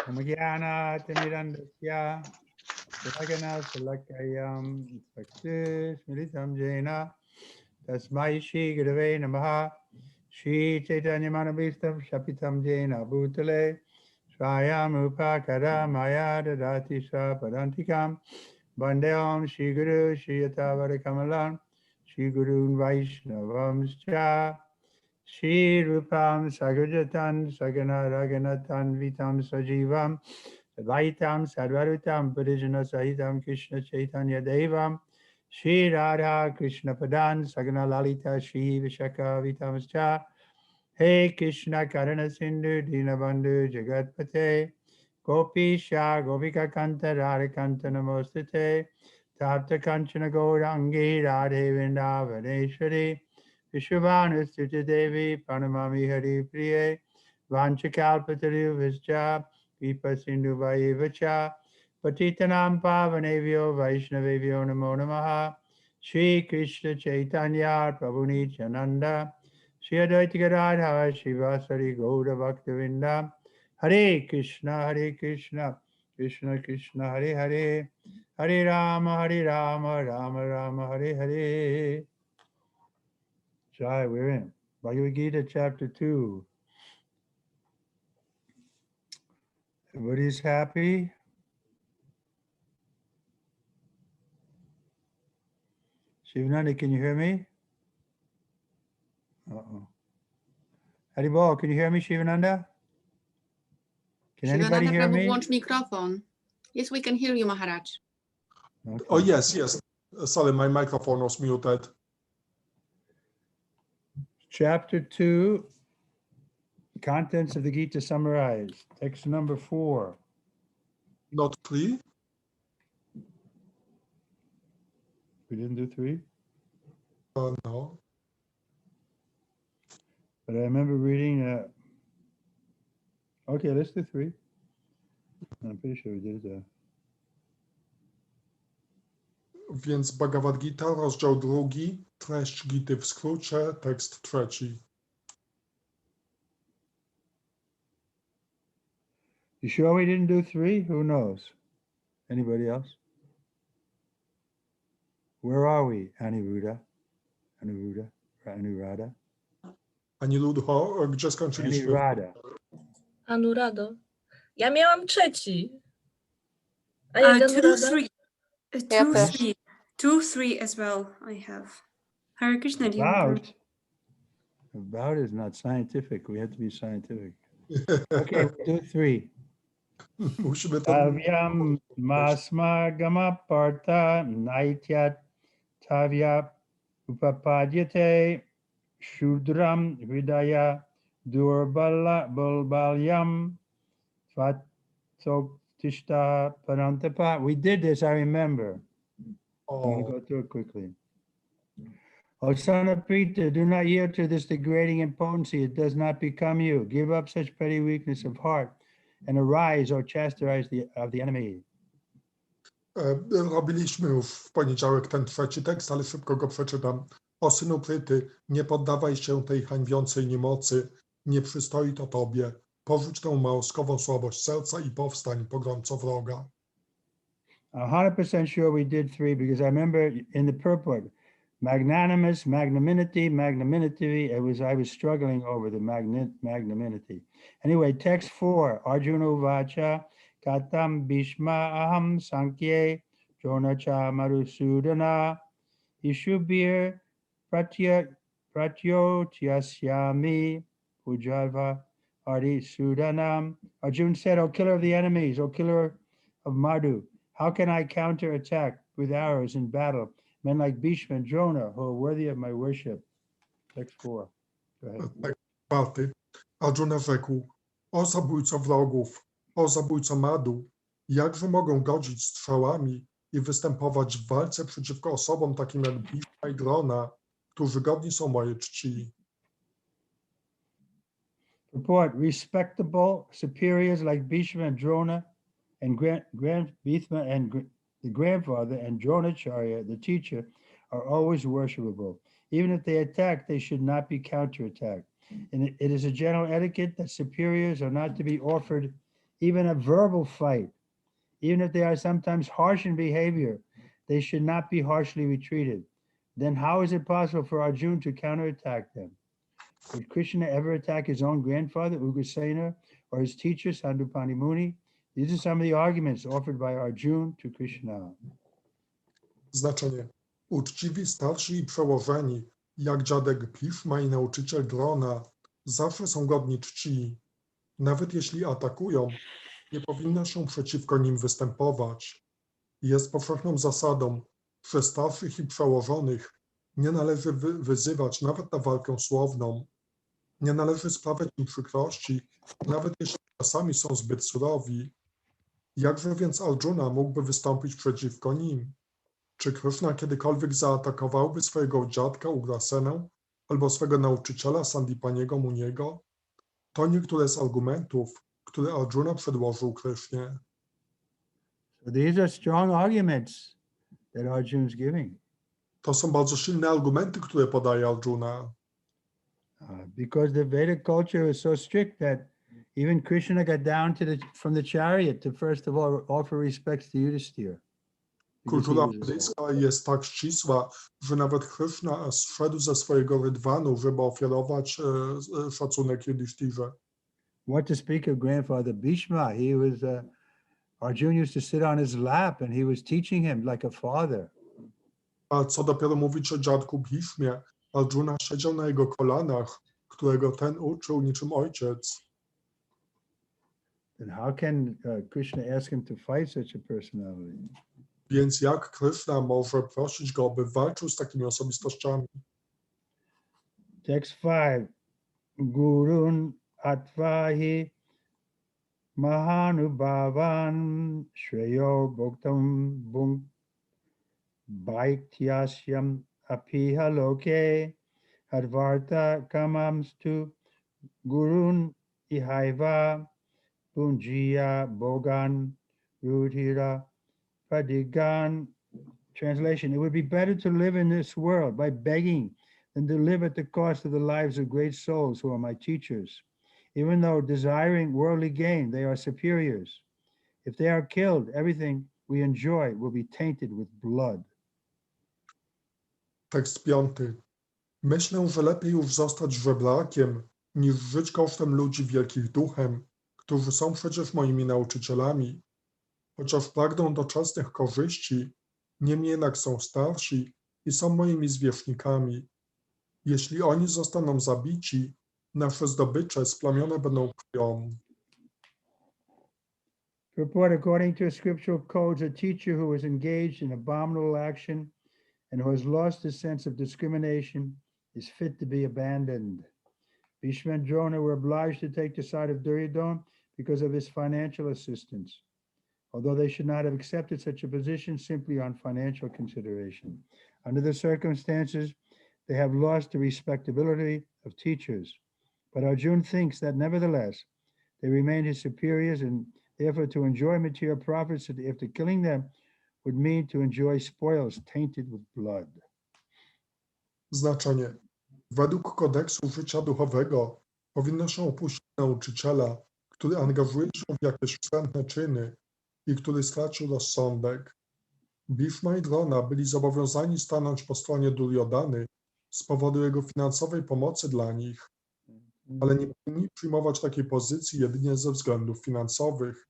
Namagyana Tilagana Salakayam Saktis Militam Jaina Tasmai Shri Gurave Namaha Shri Chaitanya Manabhistam Shapitam Jaina Bhutale Swayam Upakara Maya Dadati Padantikam Bandeyam Shri Guru Shri Yatavara Kamalam Shri Gurun Vaishnavam Scha Shri Rupam Sagajatan Sagana Raganatan Vitam Sajivam Advaitam Sadvarutam Pudijana Sahitam Krishna Chaitanya Devam Shri Radha Krishna Padan Sagana Lalita Shri Vishaka Vitamscha He Krishna Karana Sindhu Dinabandhu Jagatpate Gopi Shah Gopika Kanta Radha Kanta Namostate Tapta Kanchana Gaurangi Radhe Vrindavaneshwari Vishwavanustuti Devi Pranamami Hari Priye Vanchakalpataru Visja Vipa Sindhu Vayevacha Patitanam Pavanevyo Vaishnavevyo Namo Namaha Shri Krishna Chaitanya Prabhu Nityananda Shri Advaita Gadadhara Shivasari Gauda Bhaktavinda Hare Krishna Krishna Krishna Hare Hare Hare Rama Rama Rama Hare Hare. Jai, we're in Bhagavad Gita chapter 2. Everybody's happy? Shivananda, can you hear me? Uh-oh. Haribol, can you hear me, Shivananda? Can anybody hear me? Włącz mikrofon. Yes, we can hear you, Maharaj. Okay. Oh, yes. Sorry, my microphone was muted. Chapter 2, contents of the Gita summarized. Text number 4. Not 3? We didn't do 3? No. But I remember reading, okay, let's do 3. I'm pretty sure we did that. Więc Bhagavad Gita, rozdział 2, treść Gity w skrócie, tekst 3. You sure we didn't do 3? Who knows? Anybody else? Where are we, Aniruddha? Anuradha? Aniruddha, gdzie skończyliśmy? Anuradha. Anurado. Ja miałam 3. A 2, 3. 2, 3. 2, 3 as well, I have. Hare Krishna. About is not scientific. We have to be scientific. Okay, we'll do 3. Tavyam masma gama parta naityat tavya upapadyate shudram hridaya durbala bulbalyam tvatsotishta parantapa. We did this, I remember. I'm going to go through it quickly. O son of Prita, do not yield to this degrading impotency. It does not become you. Give up such petty weakness of heart and arise or chastise of the enemy. Robiliśmy w poniedziałek ten 3 tekst, ale szybko go przeczytam. O synu Pryty, nie poddawaj się tej hańbiącej niemocy. Nie przystoi to tobie. Porzuć tę małskową słabość serca i powstań, pogromco wroga. 100% sure we did 3 because I remember in the purport, magnanimous, magnanimity. I was struggling over the magnanimity. Anyway, text 4, Arjuna Uvacha, Katam Bhishma Aham Sankhye, Dronacha Marusudana, Ishubir Pratyotyashyami, Pujava Adi Sudanam. Arjuna said, O killer of the enemies, O killer of Madhu, how can I counterattack with arrows in battle men like Bhishma and Drona who are worthy of my worship? Text 4. Go ahead. 4. Arjuna rzekł, o zabójco wrogów, o zabójco Madhu, jakże mogę godzić strzałami i występować w walce przeciwko osobom takim jak Bhishma i Drona, którzy godni są mojej czci. Report, respectable superiors like Bhishma and Drona and Bhishma and the grandfather and Dronacharya, the teacher, are always worshipable. Even if they attack, they should not be counterattacked. And it is a general etiquette that superiors are not to be offered even a verbal fight, even if they are sometimes harsh in behavior, they should not be harshly retreated. Then how is it possible for Arjuna to counterattack them? Would Krishna ever attack his own grandfather, Ugrasena, or his teacher, Sandupani Muni? These are some of the arguments offered by Arjuna to Krishna. Znaczenie. Uczciwi starsi i przełożeni, jak dziadek Bhishma i nauczyciel Drona, zawsze są godni czci. Nawet jeśli atakują, nie powinno się przeciwko nim występować. Jest powszechną zasadą, że starszych i przełożonych nie należy wyzywać nawet na walkę słowną. Nie należy sprawiać im przykrości, nawet jeśli czasami są zbyt surowi. Jakże więc Arjuna mógłby wystąpić przeciwko nim? Czy Krishna kiedykolwiek zaatakowałby swojego dziadka Ugrasenę albo swego nauczyciela Sandipaniego Muniego? To niektóre z argumentów, które Arjuna przedłożył Krishnie. So these are strong arguments that Arjuna is giving. To są bardzo silne argumenty, które podaje Arjuna. Because the Vedic culture is so strict that even Krishna got down from the chariot to first of all offer respects to Yudhishthira. Kultura wedyjska jest tak ścisła, że nawet Krishna zszedł ze swojego rydwanu, żeby ofiarować szacunek Yudhishthirze. What to speak of grandfather Bhishma? He was, Arjuna used to sit on his lap and he was teaching him like a father. A co dopiero mówić o dziadku Bhishmie? Arjuna siedział na jego kolanach, którego ten uczył niczym ojciec. Then how can Krishna ask him to fight such a personality? Więc jak Krishna może prosić go, by walczył z takimi osobistościami? Text 5. Gurun atvahi mahanubhavan shreyo bhoktam bhunk bhaiktyashyam apiha loke advarta kamamstu gurun ihaiva punjiya bogan rudhira padigan. Translation: it would be better to live in this world by begging than to live at the cost of the lives of great souls who are my teachers. Even though desiring worldly gain, they are superiors. If they are killed, everything we enjoy will be tainted with blood. Tekst 5. Myślę, że lepiej już zostać żebrakiem, niż żyć kosztem ludzi wielkich duchem, którzy są przecież moimi nauczycielami. Chociaż pragną doczesnych korzyści, niemniej jednak są starsi i są moimi zwierzchnikami. Jeśli oni zostaną zabici, nasze zdobycze splamione będą krwią. Purport: according to scriptural codes, a teacher who is engaged in abominable action and who has lost his sense of discrimination is fit to be abandoned. Bhishma and Drona were obliged to take the side of Duryodhana because of his financial assistance, although they should not have accepted such a position simply on financial consideration. Under the circumstances, they have lost the respectability of teachers. But Arjuna thinks that nevertheless, they remain his superiors, and therefore to enjoy material profits after killing them would mean to enjoy spoils tainted with blood. Znaczenie. Według kodeksu życia duchowego powinno się opuścić nauczyciela, który angażuje się w jakieś wstrętne czyny i który stracił rozsądek. Bhishma i Drona byli zobowiązani stanąć po stronie Duryodhany z powodu jego finansowej pomocy dla nich, ale nie powinni przyjmować takiej pozycji jedynie ze względów finansowych.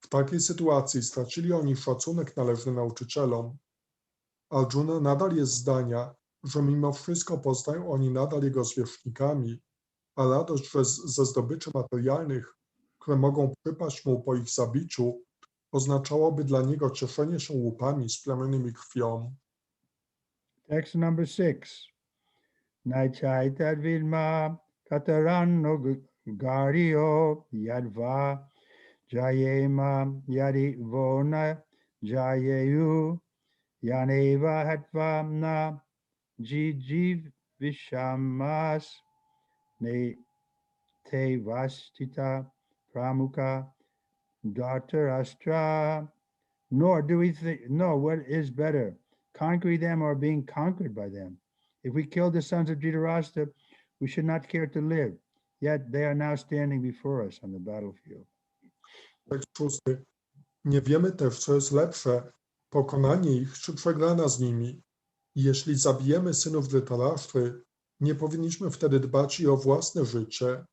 W takiej sytuacji stracili oni szacunek należny nauczycielom. Arjuna nadal jest zdania, że mimo wszystko pozostają oni nadal jego zwierzchnikami, a radość ze zdobyczy materialnych, które mogą przypaść mu po ich zabiciu, oznaczałoby dla niego cieszenie się łupami splamionymi krwią. Text number 6. Naichaitad vidma kataranno gario yadva jayema yadi vona jayeyu yaneva hatva na jijiv vishamas ne te vastita pramuka Dhritarashtra. Nor do we know what is better, conquering them or being conquered by them. If we killed the sons of Dhritarashtra, we should not care to live, yet they are now standing before us on the battlefield. Tekst 6. Nie wiemy też, co jest lepsze, pokonanie ich czy przegrana z nimi. Jeśli zabijemy synów Dhritarashty, nie powinniśmy wtedy dbać i o własne życie.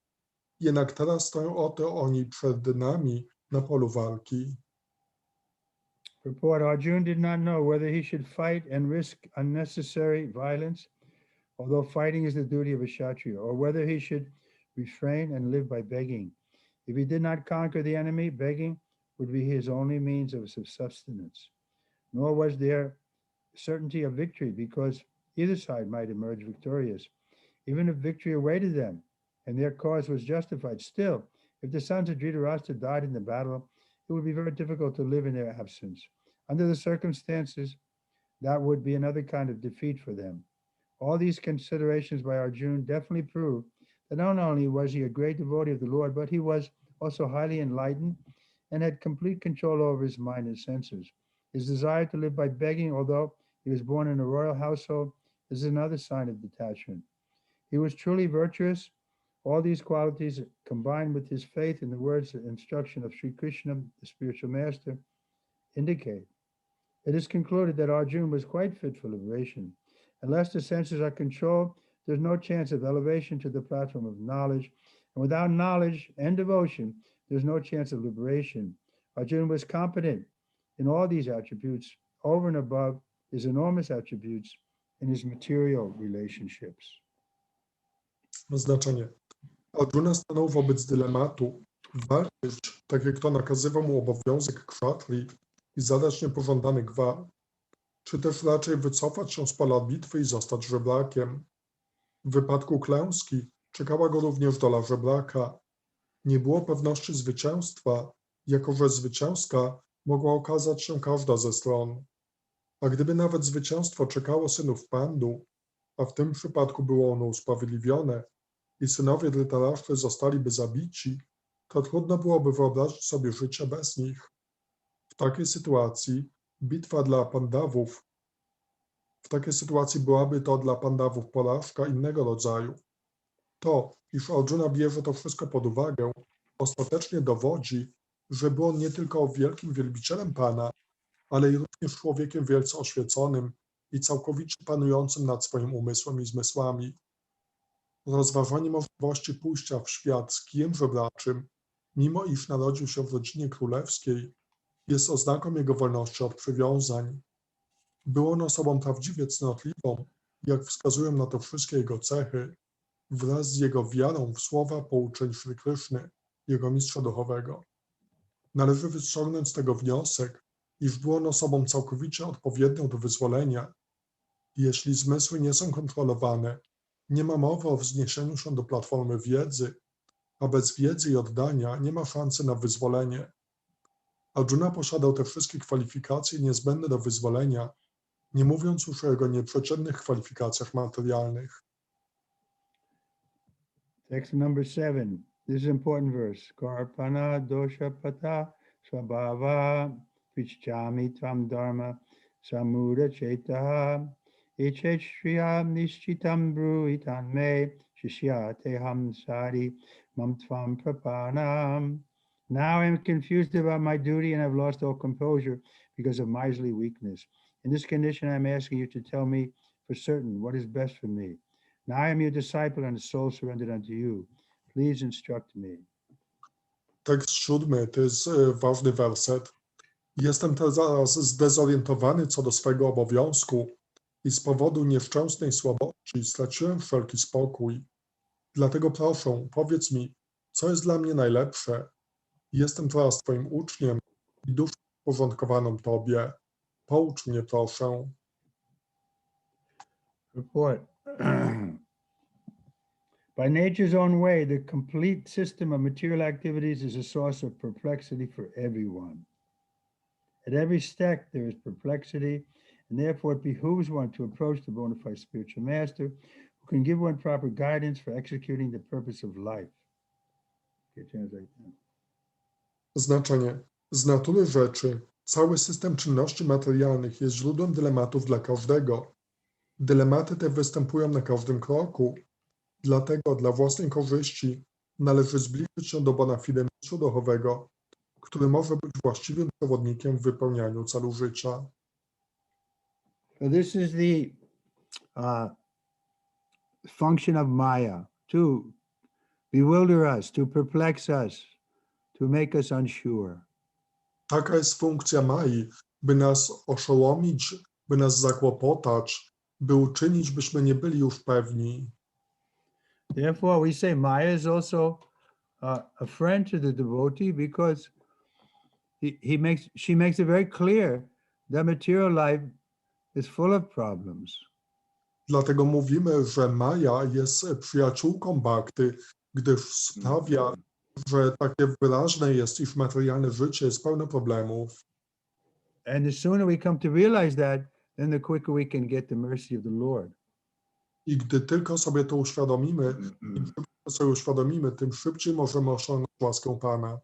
Jednak teraz stoją oto oni przed nami na polu walki. Purport: Arjuna did not know whether he should fight and risk unnecessary violence, although fighting is the duty of a Kshatriya, or whether he should refrain and live by begging. If he did not conquer the enemy, begging would be his only means of subsistence. Nor was there certainty of victory, because either side might emerge victorious. Even if victory awaited them and their cause was justified, still, if the sons of Dhritarashtra died in the battle, it would be very difficult to live in their absence. Under the circumstances, that would be another kind of defeat for them. All these considerations by Arjuna definitely prove that not only was he a great devotee of the Lord, but he was also highly enlightened and had complete control over his mind and senses. His desire to live by begging, although he was born in a royal household, is another sign of detachment. He was truly virtuous. All these qualities, combined with his faith in the words and instruction of Sri Krishna, the spiritual master, indicate. It is concluded that Arjuna was quite fit for liberation. Unless the senses are controlled, there's no chance of elevation to the platform of knowledge. And without knowledge and devotion, there's no chance of liberation. Arjuna was competent in all these attributes, over and above his enormous attributes in his material relationships. Znaczenie. Arjuna stanął wobec dylematu walczyć, tak jak to nakazywał mu obowiązek kshatrii i zadać niepożądany gwar, czy też raczej wycofać się z pola bitwy i zostać żebrakiem. W wypadku klęski czekała go również dola żebraka. Nie było pewności zwycięstwa, jako że zwycięska mogła okazać się każda ze stron. A gdyby nawet zwycięstwo czekało synów Pandu, a w tym przypadku było ono usprawiedliwione i synowie Dhritarashty zostaliby zabici, to trudno byłoby wyobrazić sobie życie bez nich. W takiej sytuacji byłaby to dla Pandawów porażka innego rodzaju. To, iż Arjuna bierze to wszystko pod uwagę, ostatecznie dowodzi, że był on nie tylko wielkim wielbicielem Pana, ale i również człowiekiem wielce oświeconym i całkowicie panującym nad swoim umysłem i zmysłami. Rozważanie możliwości pójścia w świat z kijem żebraczym, mimo iż narodził się w rodzinie królewskiej, jest oznaką jego wolności od przywiązań. Był on osobą prawdziwie cnotliwą, jak wskazują na to wszystkie jego cechy, wraz z jego wiarą w słowa pouczeń Sri Kryszny, jego mistrza duchowego. Należy wyciągnąć z tego wniosek, iż był on osobą całkowicie odpowiednią do wyzwolenia. Jeśli zmysły nie są kontrolowane, nie ma mowy o wzniesieniu się do platformy wiedzy, a bez wiedzy i oddania nie ma szansy na wyzwolenie. Arjuna posiadał te wszystkie kwalifikacje niezbędne do wyzwolenia, nie mówiąc już o jego nieprzeciętnych kwalifikacjach materialnych. Text number 7. This is an important verse. Karpana dosha pata swabhava vichchami tvam dharma samura chetaha echet shriyam nishchitam bruhitan me shishyate hamsari mam tvam prapanam. Now I am confused about my duty and have lost all composure because of miserly weakness. In this condition, I am asking you to tell me for certain what is best for me. Now I am your disciple and a soul surrendered unto you. Please instruct me. Tekst 7 to jest ważny werset. Jestem teraz zdezorientowany co do swego obowiązku i z powodu nieszczęsnej słabości straciłem wszelki spokój. Dlatego proszę, powiedz mi, co jest dla mnie najlepsze. Jestem teraz Twoim uczniem i duszą uporządkowaną Tobie. Poucz mnie, proszę. Report. By nature's own way, the complete system of material activities is a source of perplexity for everyone. At every step, there is perplexity, and therefore it behooves one to approach the bona fide spiritual master who can give one proper guidance for executing the purpose of life. Okay, translate that. Znaczenie. Z natury rzeczy cały system czynności materialnych jest źródłem dylematów dla każdego. Dylematy te występują na każdym kroku. Dlatego dla własnej korzyści należy zbliżyć się do bona fide mistrza duchowego który może być właściwym przewodnikiem w wypełnianiu celu życia. So this is the function of Maya, to bewilder us, to perplex us, to make us unsure. Taka jest funkcja Mai, by nas oszołomić, by nas zakłopotać, by uczynić, byśmy nie byli już pewni. Therefore, we say Maya is also a friend to the devotee because she makes it very clear that material life is full of problems. Dlatego mówimy, że Maja jest przyjaciółką Bhakty, gdyż sprawia, że takie wyraźne jest, iż materialne życie jest pełne problemów. And the sooner we come to realize that, then the quicker we can get the mercy of the Lord. I gdy tylko sobie to uświadomimy, im szybciej sobie uświadomimy, tym szybciej możemy osiągnąć łaskę Pana.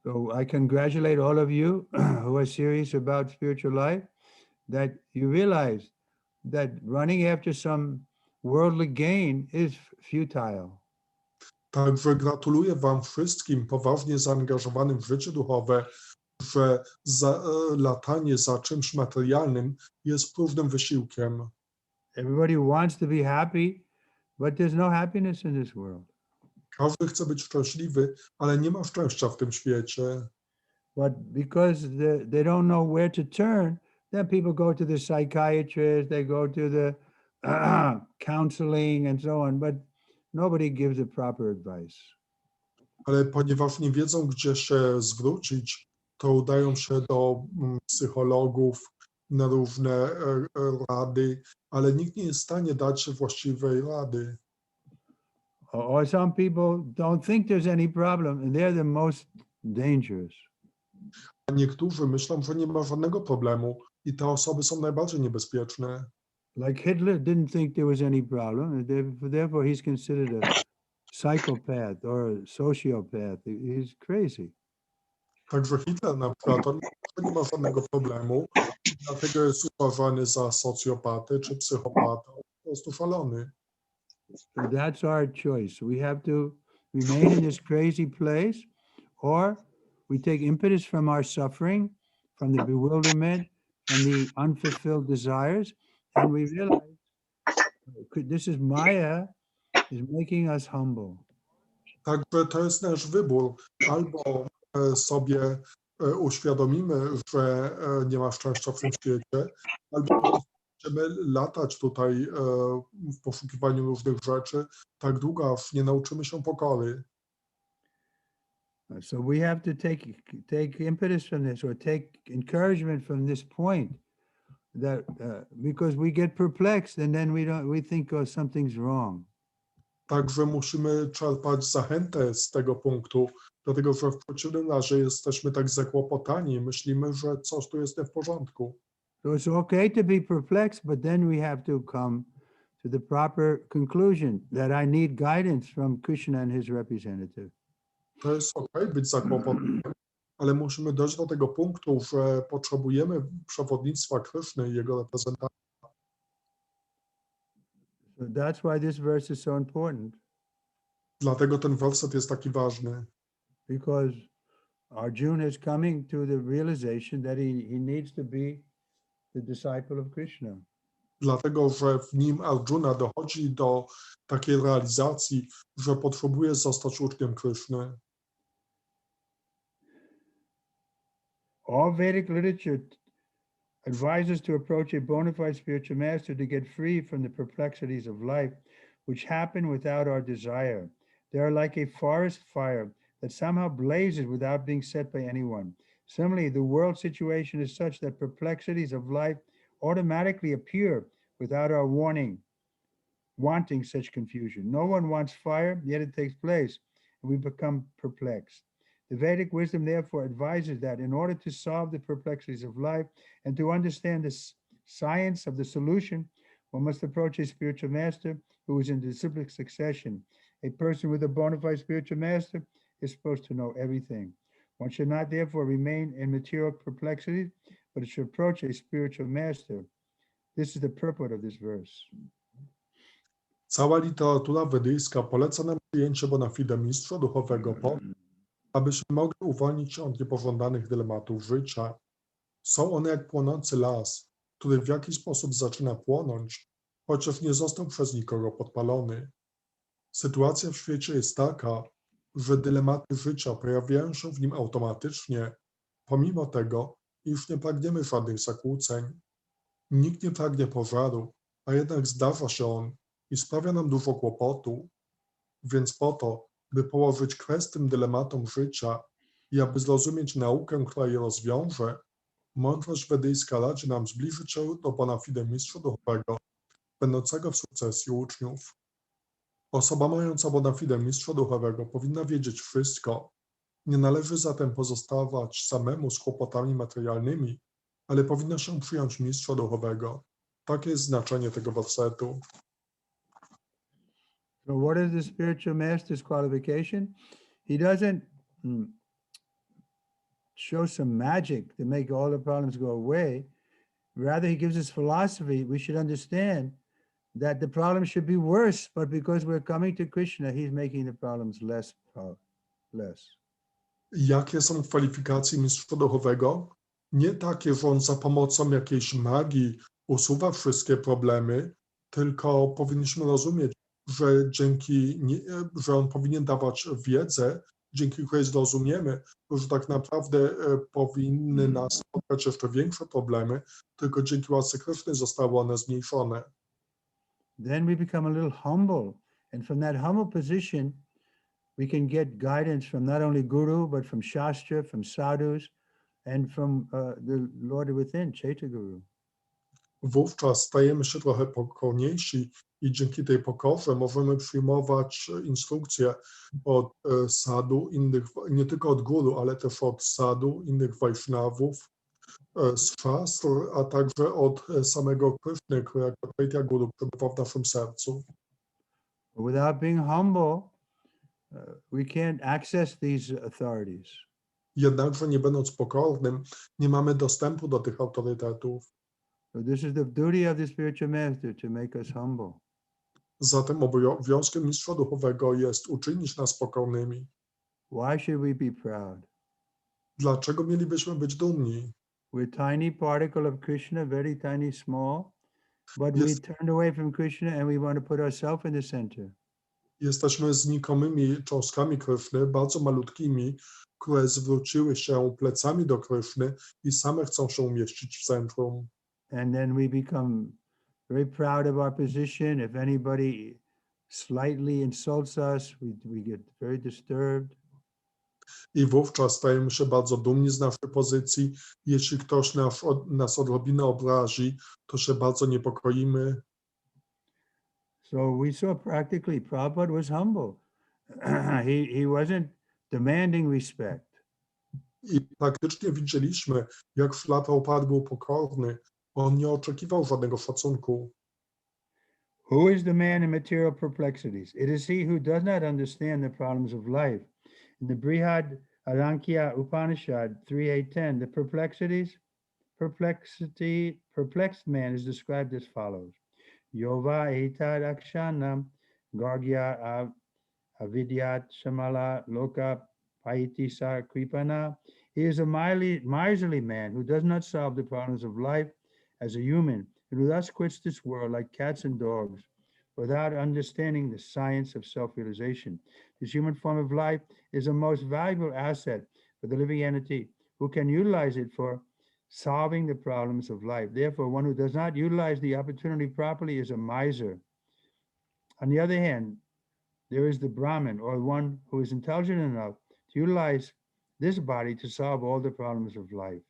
So I congratulate all of you who are serious about spiritual life, that you realize that running after some worldly gain is futile. Także gratuluję Wam wszystkim poważnie zaangażowanym w życie duchowe, że latanie za czymś materialnym jest próżnym wysiłkiem. Everybody wants to be happy, but there's no happiness in this world. Każdy chce być szczęśliwy, ale nie ma szczęścia w tym świecie. But because they don't know where to turn, then people go to the psychiatrist, they go to the counseling and so on, but nobody gives the proper advice. Ale ponieważ nie wiedzą, gdzie się zwrócić, to udają się do psychologów na różne rady, ale nikt nie jest w stanie dać właściwej rady. Or some people don't think there's any problem, and they're the most dangerous. A niektórzy myślą, że nie ma żadnego problemu i te osoby są najbardziej niebezpieczne. Like Hitler didn't think there was any problem, and therefore he's considered a psychopath or a sociopath. He's crazy. Także Hitler na przykład, on nie ma żadnego problemu, dlatego jest uważany za socjopatę czy psychopatę, po prostu szalony. So that's our choice. We have to remain in this crazy place, or we take impetus from our suffering, from the bewilderment, from the unfulfilled desires, and we realize this is Maya is making us humble. Także to jest nasz wybór. Albo sobie uświadomimy, że nie ma szczęścia w tym świecie, albo będziemy latać tutaj w poszukiwaniu różnych rzeczy tak długo, aż nie nauczymy się pokory. So we have to take impetus from this, or take encouragement from this point, that because we get perplexed and then we think, oh, something's wrong. Także musimy czerpać zachętę z tego punktu, dlatego że w przeciwnym razie jesteśmy tak zakłopotani i myślimy, że coś tu jest nie w porządku. So it's okay to be perplexed, but then we have to come to the proper conclusion that I need guidance from Krishna and his representative. To jest okej być zakłopotanym, ale musimy dojść do tego punktu, że potrzebujemy przewodnictwa Kryszny i jego reprezentanta. So that's why this verse is so important, Dlatego ten werset jest taki ważny, because Arjuna is coming to the realization that he needs to be the disciple of Krishna. dlatego że w nim Arjuna dochodzi do takiej realizacji, że potrzebuje zostać uczniem Kryszny. All Vedic literature advises to approach a bona fide spiritual master to get free from the perplexities of life, which happen without our desire. They are like a forest fire that somehow blazes without being set by anyone. Similarly, the world situation is such that perplexities of life automatically appear without our wanting such confusion. No one wants fire, yet it takes place, and we become perplexed. The Vedic wisdom therefore advises that in order to solve the perplexities of life and to understand the science of the solution, one must approach a spiritual master who is in disciplic succession. A person with a bona fide spiritual master is supposed to know everything. One should not therefore remain in material perplexities, but it should approach a spiritual master. This is the purport of this verse. Cała literatura wedyjska poleca nam przyjęcie bona fide mistrza duchowego po abyśmy mogli uwolnić się od niepożądanych dylematów życia. Są one jak płonący las, który w jakiś sposób zaczyna płonąć, chociaż nie został przez nikogo podpalony. Sytuacja w świecie jest taka, że dylematy życia pojawiają się w nim automatycznie, pomimo tego, iż nie pragniemy żadnych zakłóceń. Nikt nie pragnie pożaru, a jednak zdarza się on i sprawia nam dużo kłopotu. Więc po to, by położyć kres tym dylematom życia i aby zrozumieć naukę, która je rozwiąże, mądrość wedyjska radzi nam zbliżyć się do bona fide mistrza duchowego, będącego w sukcesji uczniów. Osoba mająca bona fide mistrza duchowego powinna wiedzieć wszystko. Nie należy zatem pozostawać samemu z kłopotami materialnymi, ale powinna się przyjąć mistrza duchowego. Takie jest znaczenie tego wersetu. So what is the spiritual master's qualification? He doesn't show some magic to make all the problems go away. Rather, he gives us philosophy. We should understand that the problem should be worse, but because we're coming to Krishna, he's making the problems less. Jakie są kwalifikacje mistrza duchowego? Nie takie, że on za pomocą jakiejś magii usuwa wszystkie problemy, tylko powinniśmy rozumieć, że że on powinien dawać wiedzę, dzięki której zrozumiemy, że tak naprawdę powinny nas spotkać jeszcze większe problemy, tylko dzięki łasce Kryszny zostały one zmniejszone. Then we become a little humble. And from that humble position, we can get guidance from not only Guru, but from Shastra, from sadhus, and from the Lord within, Chaitanya Guru. Wówczas stajemy się trochę pokorniejsi i dzięki tej pokorze możemy przyjmować instrukcje od sadhu, nie tylko od guru, ale też od sadhu, innych Vaishnavów, z szastr, a także od samego Kryszny, który jako Chaitanya Guru przebywa w naszym sercu. Without being humble, we can't access these authorities. Jednakże nie będąc pokornym, nie mamy dostępu do tych autorytetów. So this is the duty of the spiritual master, to make us humble. Zatem obowiązkiem mistrza duchowego jest uczynić nas pokornymi. Why should we be proud? Dlaczego mielibyśmy być dumni? We're tiny particle of Krishna, very tiny, small, but we turned away from Krishna and we want to put ourselves in the center. Jesteśmy znikomymi cząstkami Kryszny, bardzo malutkimi, które zwróciły się plecami do Kryszny i same chcą się umieścić w centrum. And then we become very proud of our position. If anybody slightly insults us, we get very disturbed. I wówczas stajemy się bardzo dumni z naszej pozycji. Jeśli ktoś nas odrobinę obrazi, to się bardzo niepokoimy. So we saw practically Prabhupada was humble. he wasn't demanding respect. I praktycznie widzieliśmy, jak Śrila Prabhupada był pokorny. On nie oczekiwał żadnego szacunku. Who is the man in material perplexities? It is he who does not understand the problems of life. In the Brihad Arankya Upanishad 3.8.10, the perplexed man is described as follows. Yova etad akshanam gargya avidyat shamala loka paitisa kripana. He is a miserly man who does not solve the problems of life as a human, and who thus quits this world like cats and dogs without understanding the science of self-realization. This human form of life is a most valuable asset for the living entity who can utilize it for solving the problems of life. Therefore, one who does not utilize the opportunity properly is a miser. On the other hand, there is the Brahmin, or one who is intelligent enough to utilize this body to solve all the problems of life.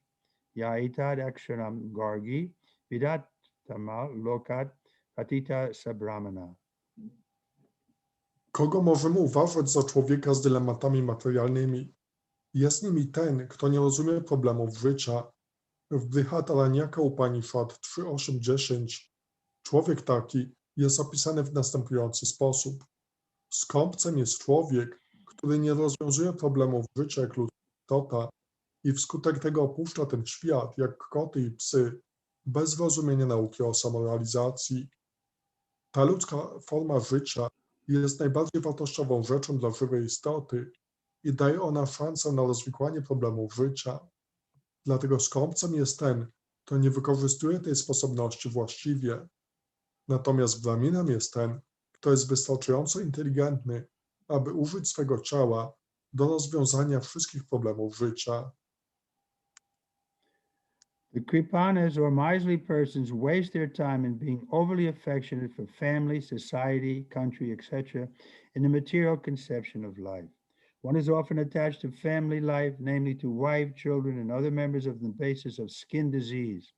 Yaitad aksharam gargi vidat tamal lokat patita sabramana. Kogo możemy uważać za człowieka z dylematami materialnymi? Jest nimi ten, kto nie rozumie problemów życia. W Brihad Aranyaka Upanishad 3.8.10 człowiek taki jest opisany w następujący sposób. Skąpcem jest człowiek, który nie rozwiązuje problemów życia jak ludzka istota i wskutek tego opuszcza ten świat jak koty i psy, bez rozumienia nauki o samorealizacji. Ta ludzka forma życia jest najbardziej wartościową rzeczą dla żywej istoty i daje ona szansę na rozwikłanie problemów życia. Dlatego skąpcem jest ten, kto nie wykorzystuje tej sposobności właściwie. Natomiast braminem jest ten, kto jest wystarczająco inteligentny, aby użyć swego ciała do rozwiązania wszystkich problemów życia. The kripanas or miserly persons waste their time in being overly affectionate for family, society, country, etc., in the material conception of life. One is often attached to family life, namely to wife, children, and other members of the basis of skin disease.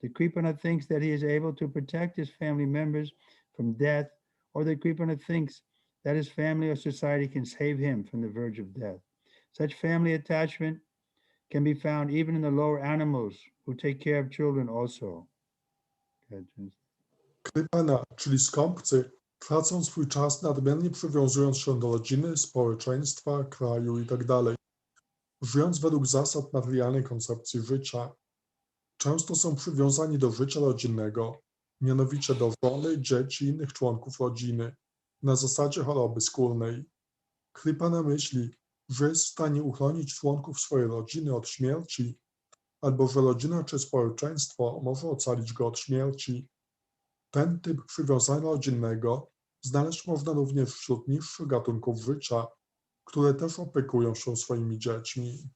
The kripana thinks that he is able to protect his family members from death, or the kripana thinks that his family or society can save him from the verge of death. Such family attachment can be found even in the lower animals who take care of children also. Kripana, czyli skąpcy, tracą swój czas nadmiernie przywiązując się do rodziny, społeczeństwa, kraju itd., żyjąc według zasad materialnej koncepcji życia. Często są przywiązani do życia rodzinnego, mianowicie do żony, dzieci i innych członków rodziny, na zasadzie choroby skórnej. Kripana myśli, że jest w stanie uchronić członków swojej rodziny od śmierci, albo że rodzina czy społeczeństwo może ocalić go od śmierci. Ten typ przywiązania rodzinnego znaleźć można również wśród niższych gatunków życia, które też opiekują się swoimi dziećmi.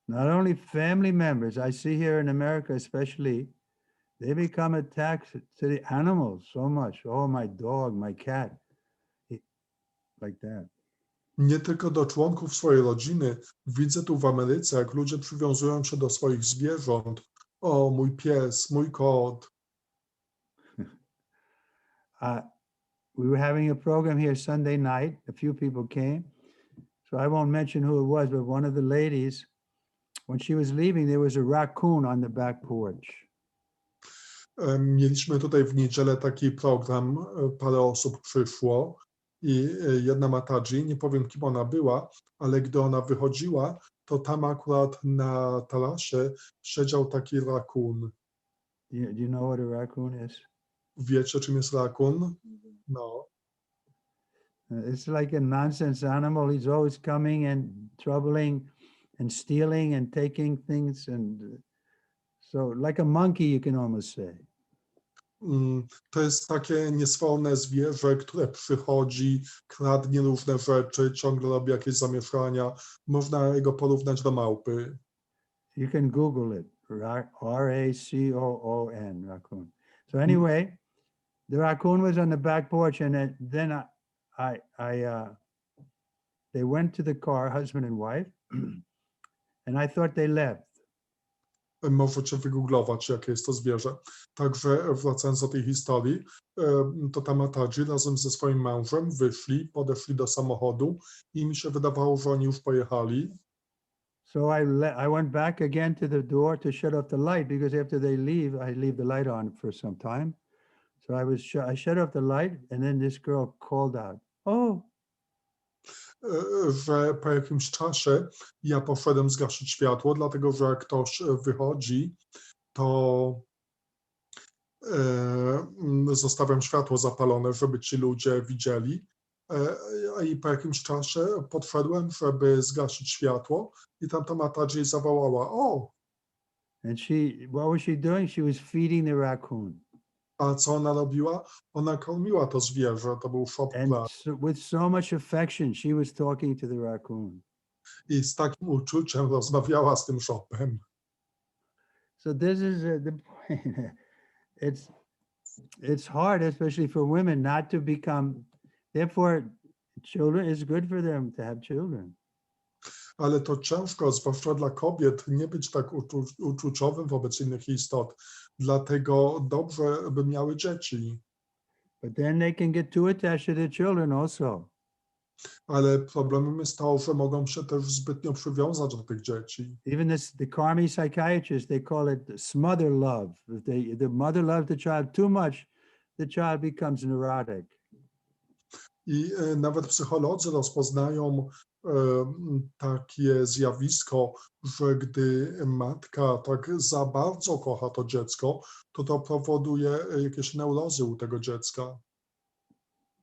Not only family members, I see here in America especially, they become attached to the animals so much. Oh, my dog, my cat, like that. Nie tylko do członków swojej rodziny. Widzę tu w Ameryce, jak ludzie przywiązują się do swoich zwierząt. O, mój pies, mój kot. We were having a program here Sunday night. A few people came. So I won't mention who it was, but one of the ladies, when she was leaving, there was a raccoon on the back porch. Mieliśmy tutaj w niedzielę taki program, parę osób przyszło i jedna Mataji, nie powiem kim ona była, ale gdy ona wychodziła, to tam akurat na tarasie siedział taki rakun. Do you know what a raccoon is? Wiecie, czym jest rakun? No. It's like a nonsense animal. He's always coming and troubling and stealing and taking things. And so like a monkey, you can almost say. To jest takie niesforne zwierzę, które przychodzi, kradnie różne rzeczy, ciągle robi jakieś zamieszania. Można go porównać do małpy. You can Google it. R-A-C-O-O-N, raccoon. So anyway, the raccoon was on the back porch, and then they went to the car, husband and wife, and I thought they left. Możecie wygooglować, jakie jest to zwierzę. Także wracając do tej historii, to ta Mataji razem ze swoim mężem wyszli, podeszli do samochodu i mi się wydawało, że oni już pojechali. So I went back again to the door to shut off the light, because after they leave, I leave the light on for some time. So I shut off the light, and then this girl called out, "Oh!" Że po jakimś czasie ja poszedłem zgasić światło, dlatego że jak ktoś wychodzi, to zostawiam światło zapalone, żeby ci ludzie widzieli. I po jakimś czasie podszedłem, żeby zgasić światło i tamta Mataji zawołała, o! And what was she doing? She was feeding the raccoon. A co ona robiła? Ona karmiła to zwierzę, to był shop And plan. with so much affection, she was talking to the raccoon. I z takim uczuciem rozmawiała z tym shopem. So this is the point. It's hard, especially for women, not to become. Therefore, children, it's good for them to have children. Ale to ciężko, zwłaszcza dla kobiet, nie być tak uczuciowym wobec innych istot. Dlatego dobrze, by miały dzieci. But then they can get too attached to their children also. Ale problemem jest to, że mogą się też zbytnio przywiązać do tych dzieci. Even the Karmi psychiatrists, they call it smother love. If the mother loves the child too much, the child becomes neurotic. I nawet psycholodzy rozpoznają takie zjawisko, że gdy matka tak za bardzo kocha to dziecko, to powoduje jakieś neurozy u tego dziecka.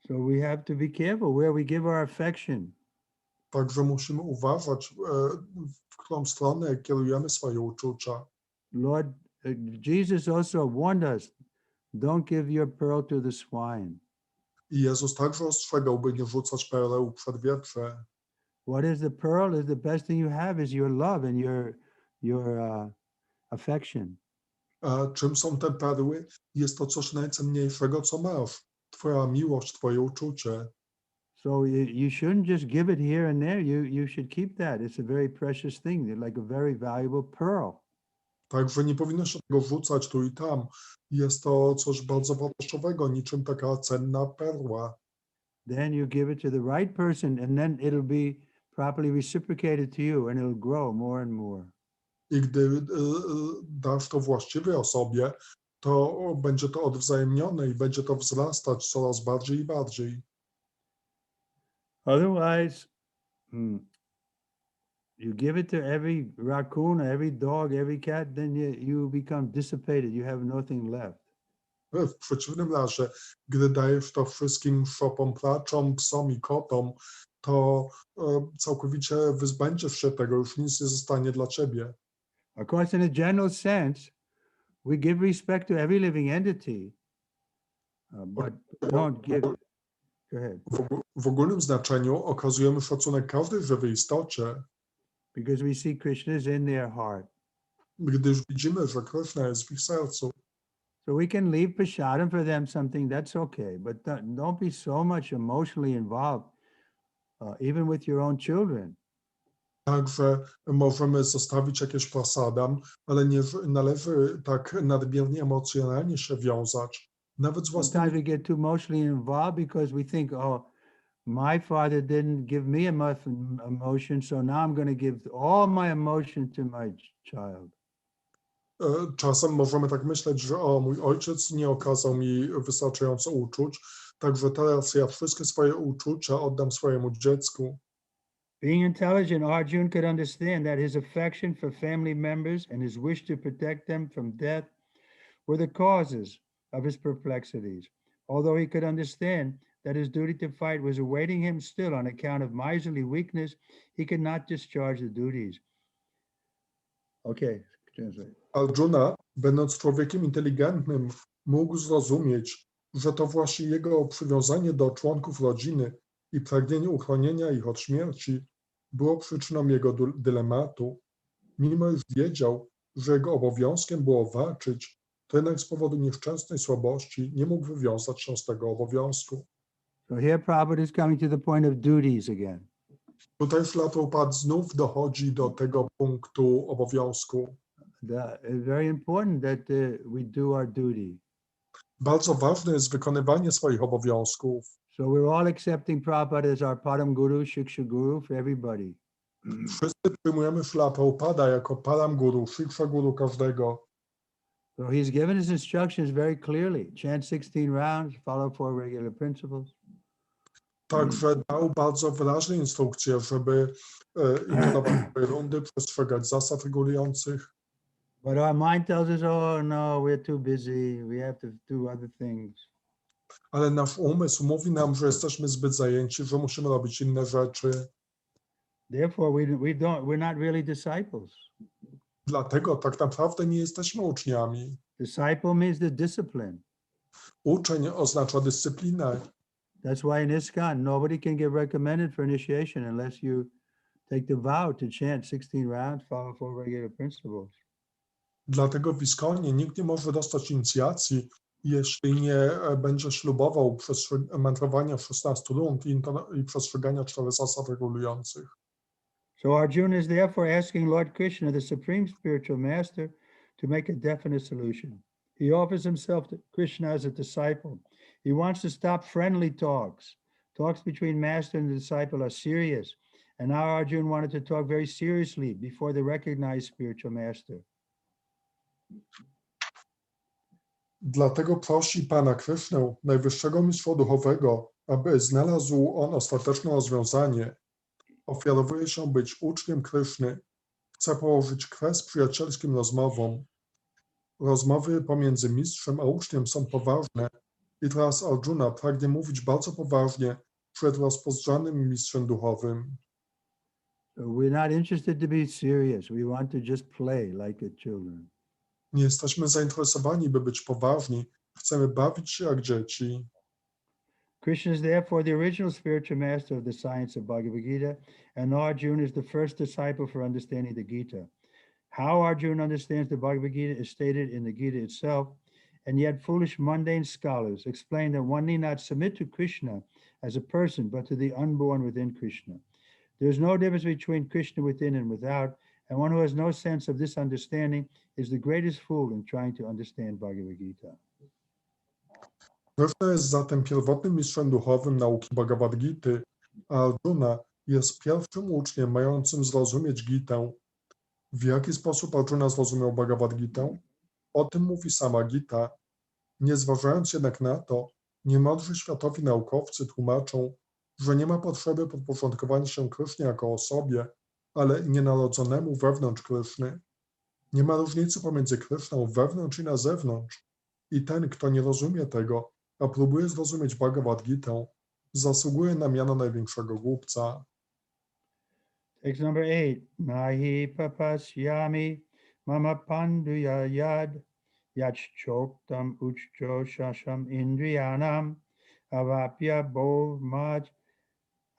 So we have to be careful where we give our affection. Także musimy uważać, w którą stronę kierujemy swoje uczucia. Lord, Jesus also warned us, don't give your pearl to the swine. I Jezus także ostrzegał, by nie rzucać pereł przed wietrze. What is the pearl? Is the best thing you have is your love and your affection. A czym są te perły? Jest to coś najcenniejszego, co masz. Twoja miłość, twoje uczucie. So you shouldn't just give it here and there. You should keep that. It's a very precious thing, like a very valuable pearl. Także nie powinno się tego rzucać tu i tam. Jest to coś bardzo wartościowego, niczym taka cenna perła. Then you give it to the right person, and then it'll be properly reciprocated to you, and it'll grow more and more. I gdy dasz to właściwej osobie, to będzie to odwzajemnione i będzie to wzrastać coraz bardziej i bardziej. Otherwise, you give it to every raccoon, every dog, every cat, then you become dissipated. You have nothing left. W przeciwnym razie, gdy dajesz to wszystkim szopom, placzom, psom i kotom, to całkowicie wyzbędziesz się tego, już nic nie zostanie dla ciebie. Of course, in a general sense, we give respect to every living entity, but don't give. Go ahead. W ogólnym znaczeniu okazujemy szacunek każdej żywej istocie, Because we see Krishna is in their heart. gdyż widzimy, że Krishna jest w ich sercu. So we can leave prasadam for them something, that's okay, but don't be so much emotionally involved, even with your own children. Także możemy zostawić jakieś prasadam, ale nie należy tak nadmiernie emocjonalnie się wiązać. Nawet z Sometimes własnymi. we get too emotionally involved because we think, oh, my father didn't give me enough emotion, so now I'm going to give all my emotion to my child. Czasem możemy tak myśleć, że o, mój ojciec nie okazał mi wystarczająco uczuć, także teraz ja wszystkie swoje uczucia oddam swojemu dziecku. Being intelligent, Arjuna could understand that his affection for family members and his wish to protect them from death were the causes of his perplexities. Although he could understand that his duty to fight was awaiting him still on account of miserly weakness, he could not discharge the duties. Okay, translate. Arjuna, będąc człowiekiem inteligentnym, mógł zrozumieć, że to właśnie jego przywiązanie do członków rodziny i pragnienie uchronienia ich od śmierci było przyczyną jego dylematu. Mimo iż wiedział, że jego obowiązkiem było walczyć, to jednak z powodu nieszczęsnej słabości nie mógł wywiązać się z tego obowiązku. So here Prabhupada is coming to the point of duties again. Tutaj Śrila Prabhupada znów dochodzi do tego punktu obowiązku. It's very important that we do our duty. Bardzo ważne jest wykonywanie swoich obowiązków. So we're all accepting Prabhupada as our Param Guru, Shiksha Guru for everybody. Wszyscy przyjmujemy Śrila Prabhupada jako Param Guru, Shiksha Guru każdego. So he's given his instructions very clearly. Chant 16 rounds, follow 4 regular principles. Także dał bardzo wyraźne instrukcje, żeby intonować swoje rundy, przestrzegać zasad regulujących. But our mind tells us, oh no, we're too busy. We have to do other things. Ale nasz umysł mówi nam, że jesteśmy zbyt zajęci, że musimy robić inne rzeczy. Therefore, we're not really disciples. Dlatego tak naprawdę nie jesteśmy uczniami. Disciple means the discipline. Uczeń oznacza dyscyplinę. That's why in ISKCON, nobody can get recommended for initiation unless you take the vow to chant 16 rounds, follow 4 regular principles. Dlatego w ISKCONie nikt nie może dostać inicjacji, jeśli nie będzie ślubował mantrowania 16 rund i przestrzegania 4 zasad regulujących. So Arjuna is therefore asking Lord Krishna, the Supreme Spiritual Master, to make a definite solution. He offers himself to Krishna as a disciple. He wants to stop friendly talks. Talks between master and the disciple are serious. And now Arjuna wanted to talk very seriously before the recognized spiritual master. Dlatego prosi Pana Krishnę, najwyższego mistrza duchowego, aby znalazł on ostateczne rozwiązanie. Ofiarowuje się być uczniem Kryszny. Chce położyć kres przyjacielskim rozmowom. Rozmowy pomiędzy mistrzem a uczniem są poważne i teraz Arjuna pragnie mówić bardzo poważnie przed rozpoznannym mistrzem duchowym. We're not interested to be serious. We want to just play like children. Nie jesteśmy zainteresowani, by być poważni. Chcemy bawić się jak dzieci. Krishna is therefore the original spiritual master of the science of Bhagavad Gita, and Arjuna is the first disciple for understanding the Gita. How Arjuna understands the Bhagavad Gita is stated in the Gita itself, and yet foolish mundane scholars explain that one need not submit to Krishna as a person, but to the unborn within Krishna. There is no difference between Krishna within and without, and one who has no sense of this understanding is the greatest fool in trying to understand Bhagavad Gita. Krishna jest zatem pierwotnym mistrzem duchowym nauki Bhagavad Gity, a Arjuna jest pierwszym uczniem mającym zrozumieć Gitę. W jaki sposób Arjuna zrozumiał Bhagavad Gitę? O tym mówi sama Gita. Nie zważając jednak na to, niemądrzy światowi naukowcy tłumaczą, że nie ma potrzeby podporządkowania się Krysznie jako osobie, ale nienarodzonemu wewnątrz Kryszny. Nie ma różnicy pomiędzy Kryszną wewnątrz i na zewnątrz. I ten, kto nie rozumie tego, a próbuje zrozumieć Bhagavad Gitę, zasługuje na miano największego głupca. Text number 8. Nahi papasyami mama panduya yad yachchoktam uchcho shasham indriyanam avapya bhovmaj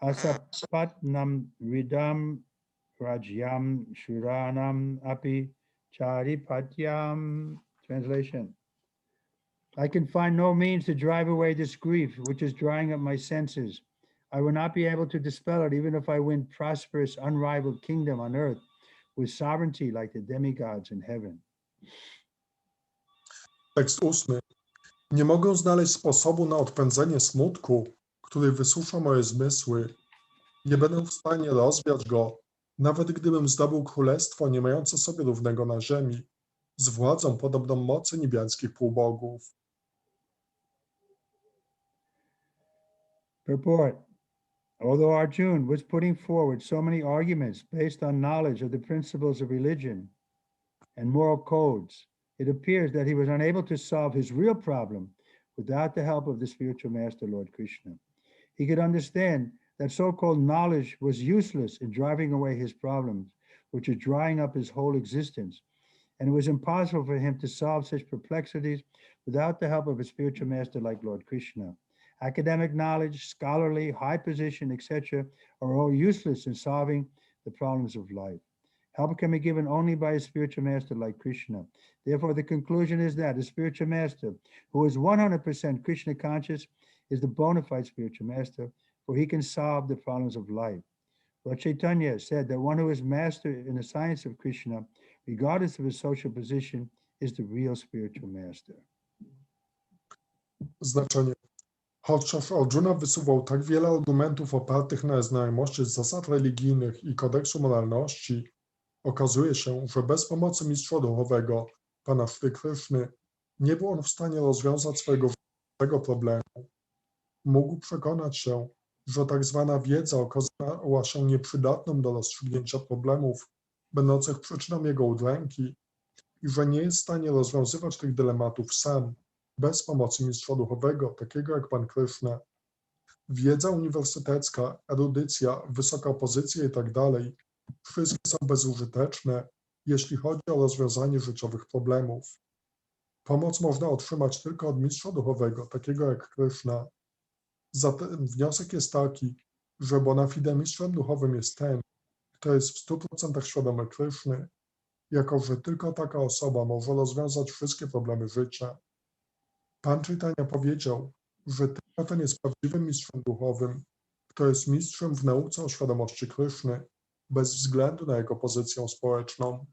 asapatnam vidam rajyam shuranam api charipatyam. Translation. I can find no means to drive away this grief, which is drying up my senses. I will not be able to dispel it, even if I win prosperous, unrivaled kingdom on earth with sovereignty like the demigods in heaven. Tekst 8. Nie mogę znaleźć sposobu na odpędzenie smutku, który wysusza moje zmysły. Nie będę w stanie rozwiać go, nawet gdybym zdobył królestwo nie mające sobie równego na ziemi, z władzą podobną mocy niebiańskich półbogów. Purport. Although Arjuna was putting forward so many arguments based on knowledge of the principles of religion and moral codes, it appears that he was unable to solve his real problem without the help of the spiritual master, Lord Krishna. He could understand that so-called knowledge was useless in driving away his problems, which are drying up his whole existence. And it was impossible for him to solve such perplexities without the help of a spiritual master like Lord Krishna. Academic knowledge, scholarly, high position, etc., are all useless in solving the problems of life. Help can be given only by a spiritual master like Krishna. Therefore, the conclusion is that a spiritual master who is 100% Krishna conscious is the bona fide spiritual master, for he can solve the problems of life. Lord Chaitanya said that one who is master in the science of Krishna, regardless of his social position, is the real spiritual master. Znaczenie. Chociaż Arjuna wysuwał tak wiele argumentów opartych na znajomości zasad religijnych i kodeksu moralności, okazuje się, że bez pomocy mistrza duchowego, Pana Shri Kryszny, nie był on w stanie rozwiązać swojego problemu. Mógł przekonać się, że tak zwana wiedza okazała się nieprzydatną do rozstrzygnięcia problemów, będących przyczyną jego udręki, i że nie jest w stanie rozwiązywać tych dylematów sam, bez pomocy mistrza duchowego, takiego jak Pan Kryszna. Wiedza uniwersytecka, erudycja, wysoka pozycja itd. Wszystkie są bezużyteczne, jeśli chodzi o rozwiązanie życiowych problemów. Pomoc można otrzymać tylko od mistrza duchowego, takiego jak Kryszna. Zatem wniosek jest taki, że bona fide mistrzem duchowym jest ten, kto jest w 100% świadomy Kryszny, jako że tylko taka osoba może rozwiązać wszystkie problemy życia. Pan Chaitanya powiedział, że tylko ten jest prawdziwym mistrzem duchowym, kto jest mistrzem w nauce o świadomości Kryszny, bez względu na jego pozycję społeczną.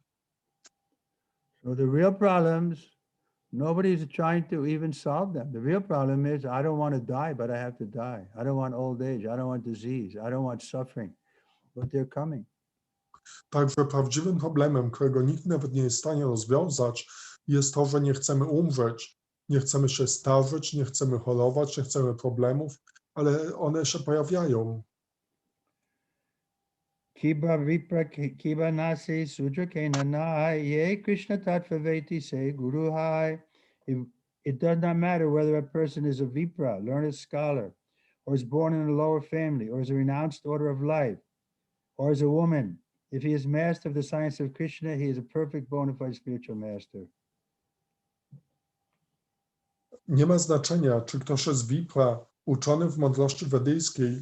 So the real problems, nobody's trying to even solve them. The real problem is I don't want to die, but I have to die. I don't want old age. I don't want disease. I don't want suffering. But they're coming. Także prawdziwym problemem, którego nikt nawet nie jest w stanie rozwiązać, jest to, że nie chcemy umrzeć, nie chcemy się starzeć, nie chcemy chorować, nie chcemy problemów, ale one się pojawiają. Kiba vipra kiba nasi sudra kena nai ye Krishna tattva veti se guru hai. It does not matter whether a person is a vipra, learned scholar, or is born in a lower family, or is a renounced order of life. Or as a woman, if he is master of the science of Krishna, he is a perfect bona fide spiritual master. Nie ma znaczenia, czy ktoś jest Vipra, uczony w mądrości wedyjskiej,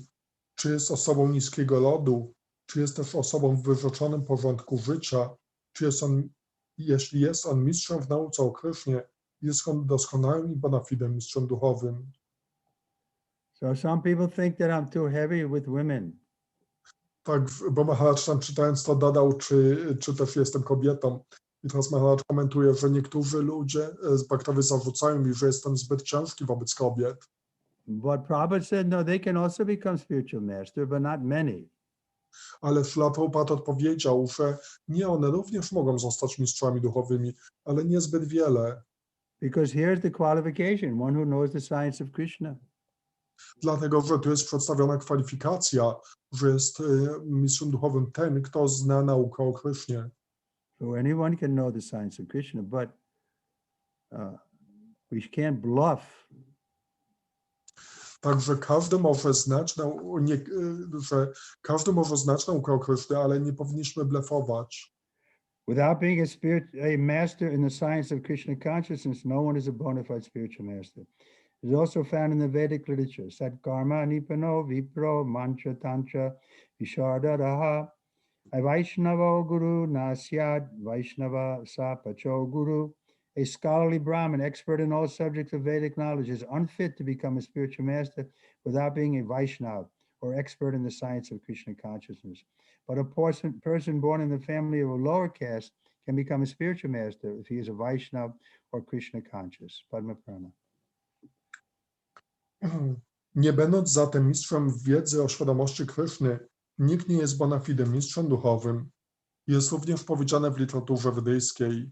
czy jest osobą niskiego rodu, czy jest też osobą w wyrzeczonym porządku życia, czy jest on, jeśli jest on mistrzem w nauce o Krysznie, jest on doskonałym i bona fide mistrzem duchowym. So some people think that I'm too heavy with women. Tak, bo Maharaj tam czytając to dodał, czy też jestem kobietą. I teraz Maharaj komentuje, że niektórzy ludzie z Bhaktowie zarzucają mi, że jestem zbyt ciężki wobec kobiet. But Prabhupada said, no, they can also become spiritual master, but not many. Ale Śrīla Prabhupada odpowiedział, że nie, one również mogą zostać mistrzami duchowymi, ale niezbyt wiele. Because here's the qualification, one who knows the science of Krishna. Dlatego, że tu jest przedstawiona kwalifikacja, że jest mistrzem duchowym ten, kto zna naukę o Krysznie. So anyone can know the science of Krishna, but we can't bluff. Także każdy może znać, że każdy może znać naukę o Krysznie, ale nie powinniśmy blefować. Without being a master in the science of Krishna consciousness, no one is a bona fide spiritual master. It is also found in the Vedic literature. Sat karma nipano vipro mantra tantra vishardaraha. A Vaishnava guru nasyad Vaishnava sa pacho guru. A scholarly Brahmin, expert in all subjects of Vedic knowledge, is unfit to become a spiritual master without being a Vaishnava or expert in the science of Krishna consciousness. But a person born in the family of a lower caste can become a spiritual master if he is a Vaishnava or Krishna conscious. Padma Prana. Nie będąc zatem mistrzem wiedzy o świadomości Kryszny, nikt nie jest bona fide mistrzem duchowym. Jest również powiedziane w literaturze wedyjskiej.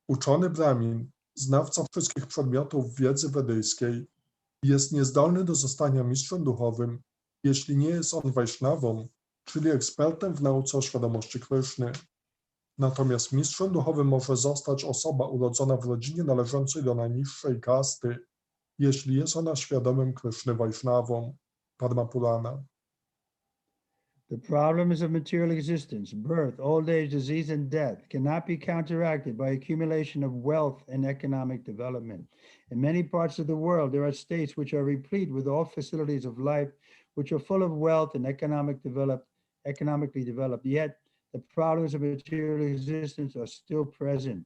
Uczony Brahmin, znawca wszystkich przedmiotów wiedzy wedyjskiej, jest niezdolny do zostania mistrzem duchowym, jeśli nie jest on Wajsznawą, czyli ekspertem w nauce o świadomości Kryszny. Natomiast mistrzem duchowym może zostać osoba urodzona w rodzinie należącej do najniższej kasty, jeśli jest ona świadomym Kryszny Wajsznawą. Padma Purana. The problems of material existence, birth, old age, disease, and death cannot be counteracted by accumulation of wealth and economic development. In many parts of the world, there are states which are replete with all facilities of life, which are full of wealth and economically developed, yet the problems of material existence are still present.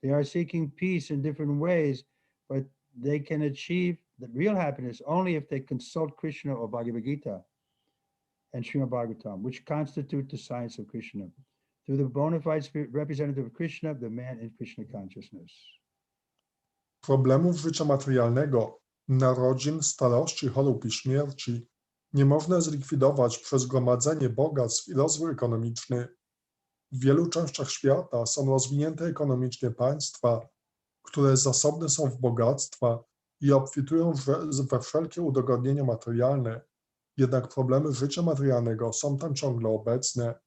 They are seeking peace in different ways, but they can achieve the real happiness only if they consult Krishna or Bhagavad Gita and Srimad Bhagavatam, which constitute the science of Krishna. Through the bona fide spirit representative of Krishna, the man in Krishna consciousness. Problemów życia materialnego, narodzin, starości, chorób i śmierci nie można zlikwidować przez gromadzenie bogactw i rozwój ekonomiczny. W wielu częściach świata są rozwinięte ekonomicznie państwa, które zasobne są w bogactwa i obfitują we wszelkie udogodnienia materialne, jednak problemy życia materialnego są tam ciągle obecne.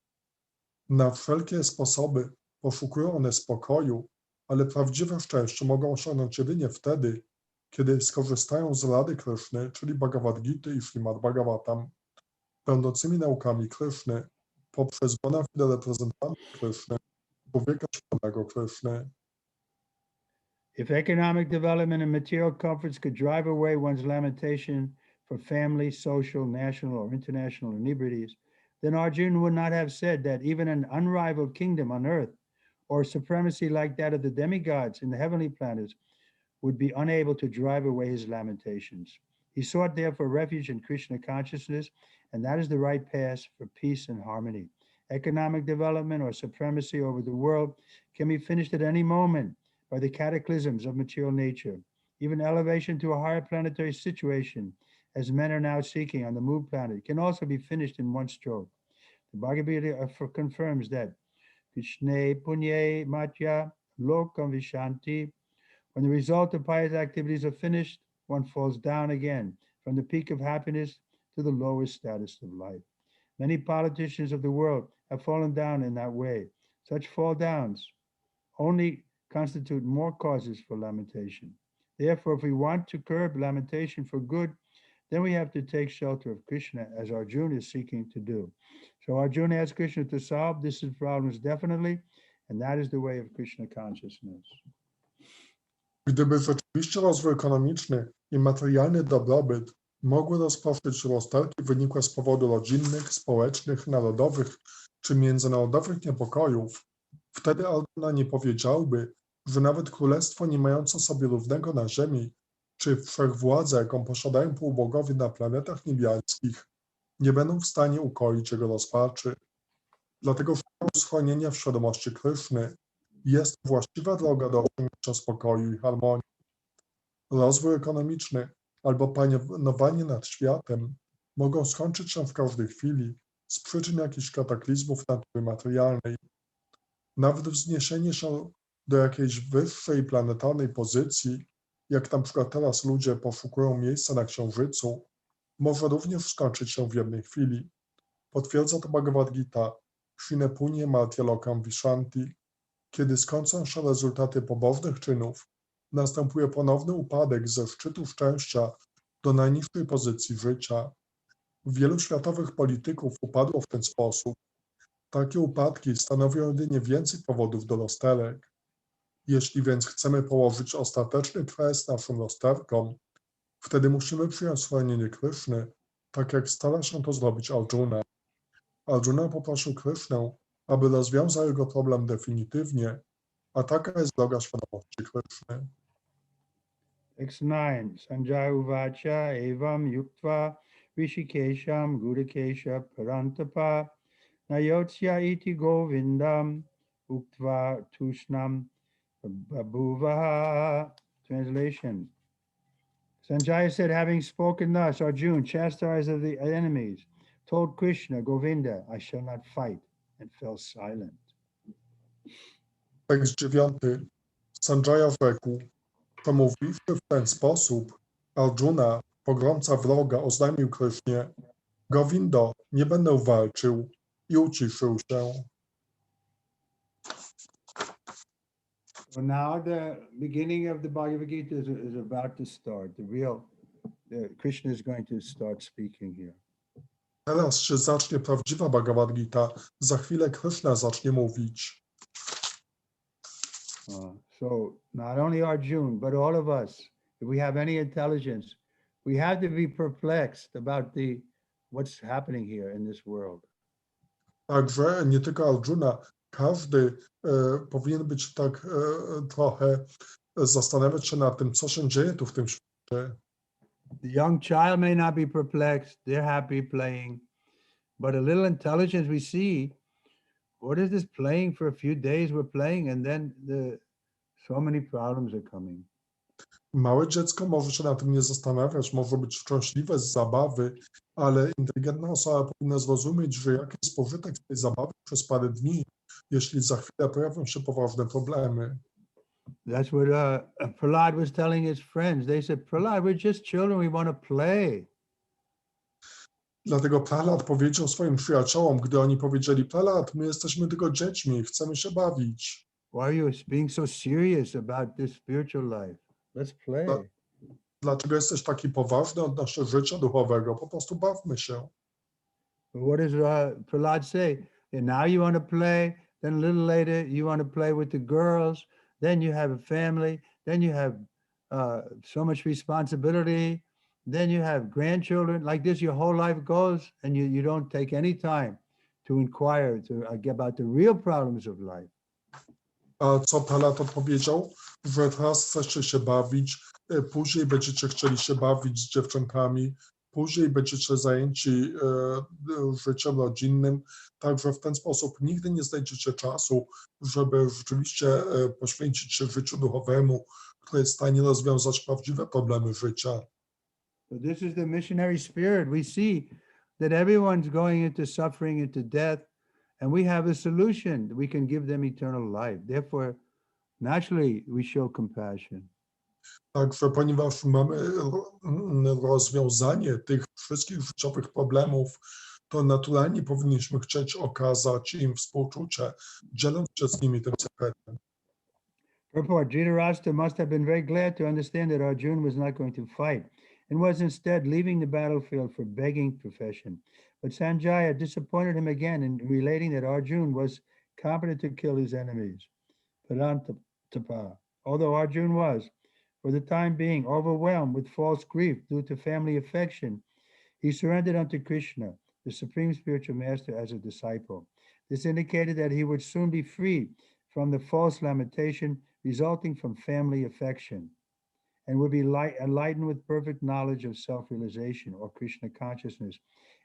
Na wszelkie sposoby poszukują one spokoju, ale prawdziwe szczęście mogą osiągnąć jedynie wtedy, kiedy skorzystają z rady Kryszny, czyli Bhagavad Gita i Śrīmad Bhagavatam, będącymi naukami Kryszny, poprzez bona fide reprezentanta Kryszny, człowieka świadomego Kryszny. If economic development and material comforts could drive away one's lamentation for family, social, national, or international inebrities, then Arjuna would not have said that even an unrivaled kingdom on earth, or supremacy like that of the demigods in the heavenly planets, would be unable to drive away his lamentations. He sought therefore refuge in Krishna consciousness, and that is the right path for peace and harmony. Economic development or supremacy over the world can be finished at any moment by the cataclysms of material nature. Even elevation to a higher planetary situation, as men are now seeking on the moon planet, can also be finished in one stroke. The Bhagavad Gita confirms that Krishna punye matya lokam vishanti. When the result of pious activities are finished, one falls down again from the peak of happiness to the lowest status of life. Many politicians of the world have fallen down in that way. Such fall downs only constitute more causes for lamentation. Therefore, if we want to curb lamentation for good, then we have to take shelter of Krishna as Arjuna is seeking to do. So Arjuna asks Krishna to solve these problems definitely, and that is the way of Krishna consciousness. Gdyby rzeczywiście rozwój ekonomiczny i materialny dobrobyt mogły rozproszyć rozterki wynikłe z powodu rodzinnych, społecznych, narodowych czy międzynarodowych niepokojów, wtedy Arjuna nie powiedziałby, że nawet królestwo nie mające sobie równego na ziemi, czy wszechwładzę, jaką posiadają półbogowie na planetach niebiańskich, nie będą w stanie ukoić jego rozpaczy. Dlatego schronienia w świadomości Kryszny jest właściwa droga do osiągnięcia spokoju i harmonii. Rozwój ekonomiczny albo panowanie nad światem mogą skończyć się w każdej chwili z przyczyn jakichś kataklizmów natury materialnej. Nawet wzniesienie się do jakiejś wyższej planetarnej pozycji, jak na przykład teraz ludzie poszukują miejsca na Księżycu, może również skończyć się w jednej chwili. Potwierdza to Bhagavat Gita, Shine Punie Martya Lokam Vishanti. Kiedy skończą się rezultaty pobożnych czynów, następuje ponowny upadek ze szczytu szczęścia do najniższej pozycji życia. Wielu światowych polityków upadło w ten sposób. Takie upadki stanowią jedynie więcej powodów do rozterek. Jeśli więc chcemy położyć ostateczny kres naszym rozterkom, wtedy musimy przyjąć schronienie Kryszny, tak jak stara się to zrobić Arjuna. Arjuna poprosił Krysznę, aby rozwiązał jego problem definitywnie, a taka jest droga świadomości Kryszny. X9. Sanjay Uvacha Evam Yuktva Rishikesham Gurukesha Parantapa Nayotsya iti Govindam Uktva Tushnam Babhuvaha. Translation. Sanjaya said, having spoken thus, Arjuna, chastiser of the enemies, told Krishna, Govinda, I shall not fight, and fell silent. Tekst 9. Sanjaya rzekł, przemówiwszy w ten sposób, Arjuna, pogromca wroga, oznajmił Krysznie, Govindo, nie będę walczył, i uciszył się. So now the beginning of the Bhagavad Gita is about to start. Krishna is going to start speaking here. Teraz się zacznie prawdziwa Bhagavad Gita, za chwilę Kryszna zacznie mówić. So not only Arjuna, but all of us, if we have any intelligence, we have to be perplexed about what's happening here in this world. Także nie tylko Arjuna, każdy powinien być tak trochę zastanawiać się nad tym, co się dzieje tu w tym świecie. The young child may not be perplexed, they're happy playing, but a little intelligence we see, what is this playing for a few days, we're playing, and then so many problems are coming. Małe dziecko może się na tym nie zastanawiać, może być szczęśliwe z zabawy, ale inteligentna osoba powinna zrozumieć, że jaki jest pożytek z tej zabawy przez parę dni, jeśli za chwilę pojawią się poważne problemy. That's what Prahlad was telling his friends. They said, Prahlad, we're just children, we want to play. Dlatego Prahlad powiedział swoim przyjaciołom, gdy oni powiedzieli, Prahlad, my jesteśmy tylko dziećmi, chcemy się bawić. Why are you being so serious about this spiritual life? Let's play. Dlaczego jesteś taki poważny odnośnie życia duchowego? Po prostu bawmy się. But what does Prahlad say? And now you want to play, then a little later you want to play with the girls, then you have a family, then you have so much responsibility, then you have grandchildren. Like this, your whole life goes, and you don't take any time to inquire about the real problems of life. A co Prahlad odpowiedział? Że teraz chcecie się bawić, później będziecie chcieli się bawić z dziewczynkami, później będziecie zajęci życiem rodzinnym, także w ten sposób nigdy nie znajdziecie czasu, żeby rzeczywiście poświęcić się życiu duchowemu, które jest w stanie rozwiązać prawdziwe problemy życia. So this is the missionary spirit. We see that everyone's going into suffering, into death, and we have a solution. We can give them eternal life. Therefore, naturally, we show compassion. Także ponieważ mamy rozwiązanie tych wszystkich życiowych problemów, to naturalnie powinniśmy chcieć okazać im współczucie, dzieląc się z nimi tym sekretem. Purport, Dhritarashtra must have been very glad to understand that Arjuna was not going to fight, and was instead leaving the battlefield for begging profession. But Sanjaya disappointed him again in relating that Arjun was competent to kill his enemies. Parantapa. Although Arjun was, for the time being, overwhelmed with false grief due to family affection, he surrendered unto Krishna, the supreme spiritual master, as a disciple. This indicated that he would soon be free from the false lamentation resulting from family affection, and would be enlightened with perfect knowledge of self-realization or Krishna consciousness,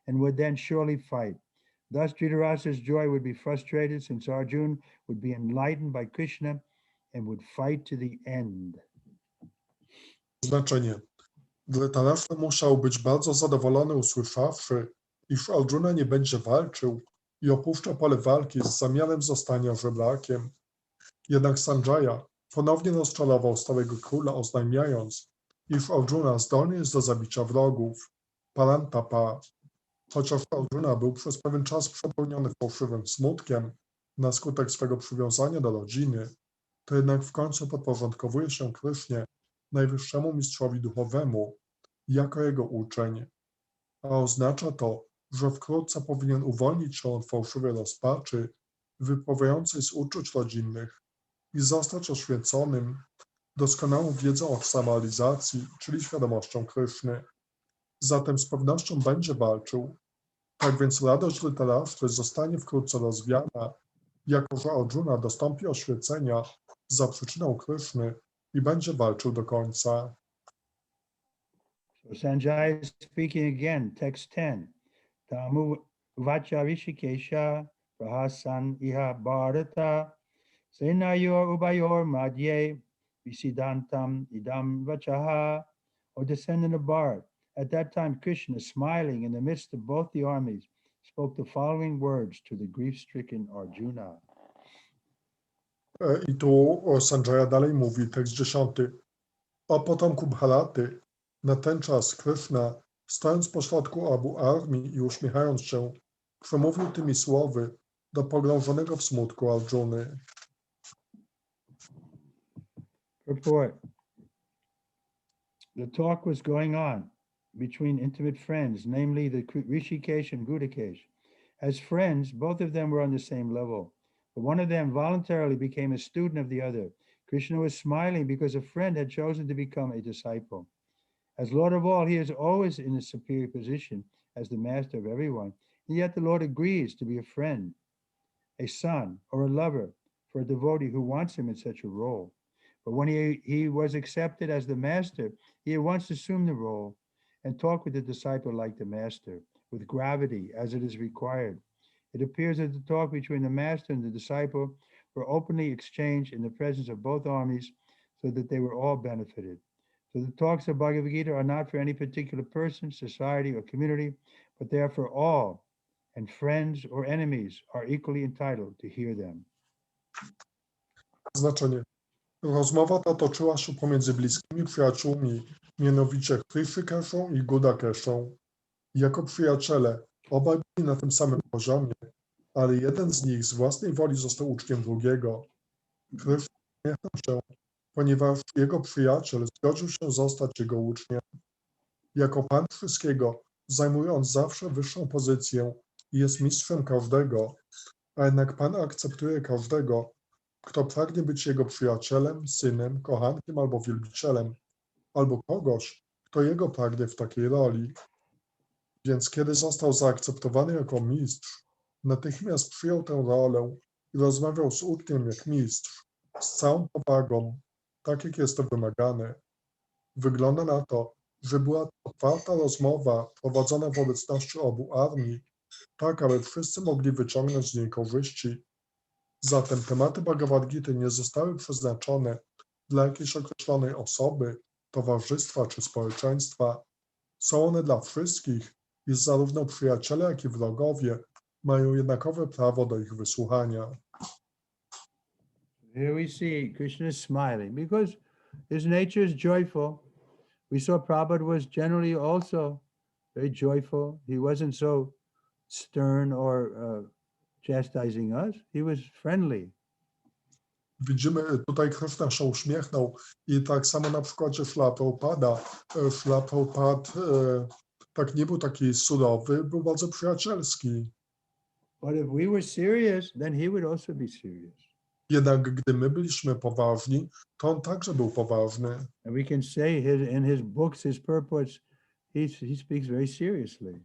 and would then surely fight. Thus, Dhritarashtra's joy would be frustrated, since Arjun would be enlightened by Krishna and would fight to the end. Znaczenie. Dhritarashtra musiał być bardzo zadowolony, usłyszawszy, iż Arjuna nie będzie walczył i opuszcza pole walki z zamiarem zostania żebrakiem. Jednak Sanjaya ponownie rozczarował starego króla, oznajmiając, iż Arjuna zdolny jest do zabicia wrogów. Parantapa. Chociaż Arjuna był przez pewien czas przepełniony fałszywym smutkiem na skutek swego przywiązania do rodziny, to jednak w końcu podporządkowuje się Krysznie, najwyższemu mistrzowi duchowemu, jako jego uczeń. A oznacza to, że wkrótce powinien uwolnić się od fałszywej rozpaczy wypływającej z uczuć rodzinnych i zostać oświeconym doskonałą wiedzą o samorealizacji, czyli świadomością Kryszny. Zatem z pewnością będzie walczył. Tak więc radość Dhritarashtra zostanie wkrótce rozwiana, jako że Arjuna dostąpi oświecenia za przyczyną Kryszny i będzie walczył do końca. So Sanjaya is speaking again, text 10. Tamu vacha rishikesha prahasan iha bharata senayor ubayor madhye visidantam idam vachaha. O descendant of Bharat, at that time Krishna, smiling in the midst of both the armies, spoke the following words to the grief-stricken Arjuna. I tu Sanjaya dalej mówi, tekst 10. O potomku Bharaty, na ten czas Kryszna, stojąc pośrodku obu armii i uśmiechając się, przemówił tymi słowy do pogrążonego w smutku Arjuny. Purport. The talk was going on between intimate friends, namely the Rishikesh and Gudikesh. As friends, both of them were on the same level, but one of them voluntarily became a student of the other. Krishna was smiling because a friend had chosen to become a disciple. As Lord of all, he is always in a superior position as the master of everyone, and yet the Lord agrees to be a friend, a son, or a lover for a devotee who wants him in such a role. But when he was accepted as the master, he at once assumed the role and talked with the disciple like the master, with gravity as it is required. It appears that the talk between the master and the disciple were openly exchanged in the presence of both armies, so that they were all benefited. So the talks of Bhagavad Gita are not for any particular person, society, or community, but they are for all, and friends or enemies are equally entitled to hear them. Znaczenie. Rozmowa ta toczyła się pomiędzy bliskimi przyjaciółmi, mianowicie Hrishikeshą i Gudakeshą. Jako przyjaciele obaj byli na tym samym poziomie, ale jeden z nich z własnej woli został uczniem drugiego. Krishna uśmiechnął się, ponieważ jego przyjaciel zgodził się zostać jego uczniem. Jako Pan wszystkiego zajmuje on zawsze wyższą pozycję i jest mistrzem każdego, a jednak Pan akceptuje każdego, kto pragnie być jego przyjacielem, synem, kochankiem albo wielbicielem, albo kogoś, kto jego pragnie w takiej roli. Więc kiedy został zaakceptowany jako mistrz, natychmiast przyjął tę rolę i rozmawiał z uczniem jak mistrz, z całą powagą, tak jak jest to wymagane. Wygląda na to, że była to otwarta rozmowa prowadzona w obecności obu armii, tak aby wszyscy mogli wyciągnąć z niej korzyści. Zatem tematy Bhagavad Gity nie zostały przeznaczone dla jakiejś określonej osoby, towarzystwa czy społeczeństwa. Są one dla wszystkich i zarówno przyjaciele, jak i wrogowie mają jednakowe prawo do ich wysłuchania. Here we see Krishna is smiling because his nature is joyful. We saw Prabhupada was generally also very joyful. He wasn't so stern or chastising us. He was friendly. Widzimy, tutaj Krishna się uśmiechnął i tak samo na przykładzie Śrila Prabhupada. Śrila Prabhupada tak nie był taki surowy, był bardzo przyjacielski. But if we were serious, then he would also be serious. Jednak gdy my byliśmy poważni, to on także był poważny. And we can say in his books, his purports, he speaks very seriously.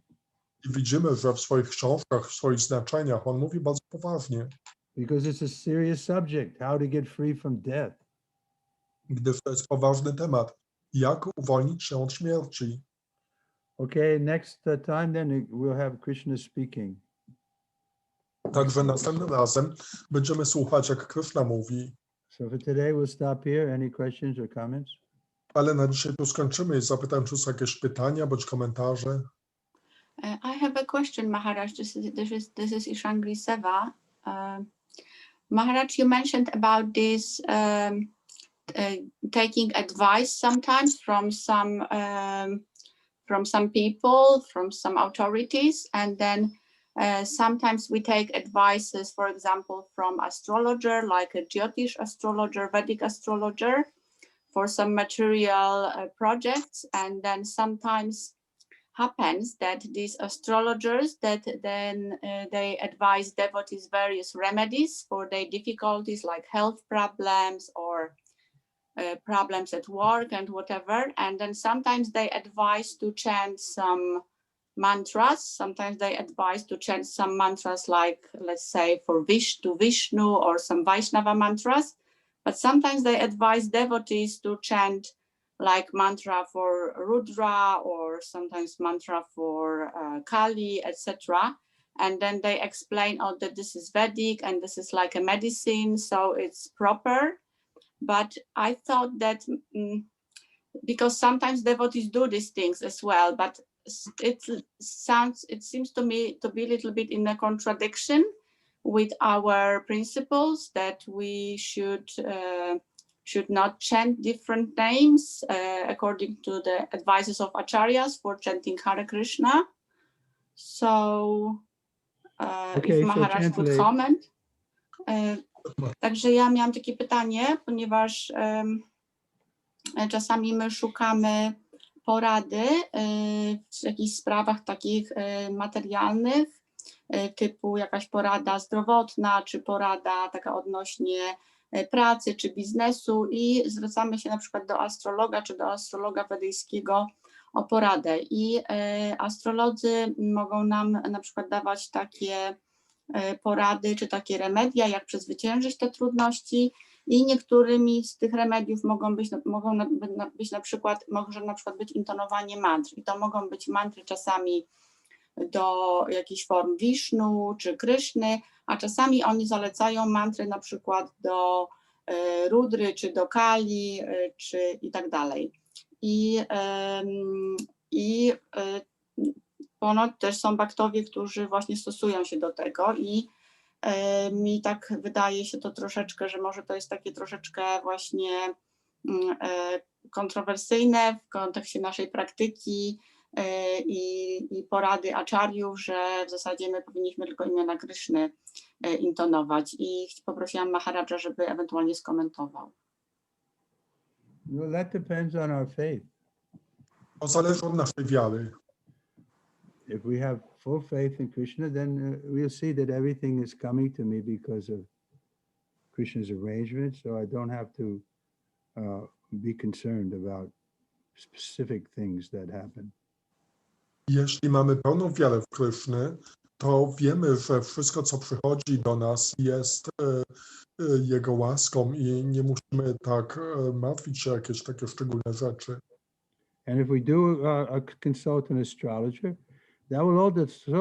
I widzimy, że w swoich książkach, w swoich znaczeniach on mówi bardzo poważnie. Because it's a serious subject, how to get free from death. Gdyż to jest poważny temat. Jak uwolnić się od śmierci? Okay, next time then we'll have Krishna speaking. Także następnym razem będziemy słuchać, jak Krishna mówi. So for today we'll stop here. Any questions or comments? Ale na dzisiaj tu skończymy i zapytam, czy są jakieś pytania bądź komentarze. I have a question, Maharaj. This is Ishangri Seva. Maharaj, you mentioned about this taking advice sometimes from some people, from some authorities, and then sometimes we take advices, for example, from astrologer, like a Jyotish astrologer, Vedic astrologer, for some material projects, and then sometimes happens that these astrologers that then they advise devotees various remedies for their difficulties like health problems or problems at work and whatever, and then sometimes they advise to chant some mantras. Sometimes they advise to chant some mantras like, let's say, for Vishnu or some Vaishnava mantras, but sometimes they advise devotees to chant like mantra for Rudra or sometimes mantra for Kali, etc. And then they explain, oh, that this is Vedic and this is like a medicine, so it's proper. But I thought that because sometimes devotees do these things as well, but it seems to me to be a little bit in a contradiction with our principles that we should not chant different names according to the advices of acharyas for chanting Hare Krishna. So Okay, if Maharaj so could comment. Także ja miałam takie pytanie, ponieważ czasami my szukamy porady w jakichś sprawach takich materialnych, typu jakaś porada zdrowotna, czy porada taka odnośnie pracy czy biznesu i zwracamy się na przykład do astrologa czy do astrologa wedyjskiego o poradę i astrolodzy mogą nam na przykład dawać takie porady czy takie remedia, jak przezwyciężyć te trudności i niektórymi z tych remediów może na przykład być intonowanie mantr i to mogą być mantry czasami do jakichś form Wisznu czy Kryszny, a czasami oni zalecają mantry na przykład do Rudry czy do Kali czy i tak dalej. I ponoć też są baktowie, którzy właśnie stosują się do tego i mi tak wydaje się to troszeczkę, że może to jest takie troszeczkę właśnie kontrowersyjne w kontekście naszej praktyki i porady acharyów, że w zasadzie my powinniśmy tylko imiona Kryszny intonować i poprosiłam Maharaja, żeby ewentualnie skomentował. Well, that depends on our faith. To zależy od naszej wiary. If we have full faith in Krishna, then we'll see that everything is coming to me because of Krishna's arrangement, so I don't have to be concerned about specific things that happen. Jeśli mamy pełną wiarę w Kryszny, to wiemy, że wszystko, co przychodzi do nas, jest Jego łaską i nie musimy tak martwić się o jakieś takie szczególne rzeczy. And if we do consult an astrologer, that will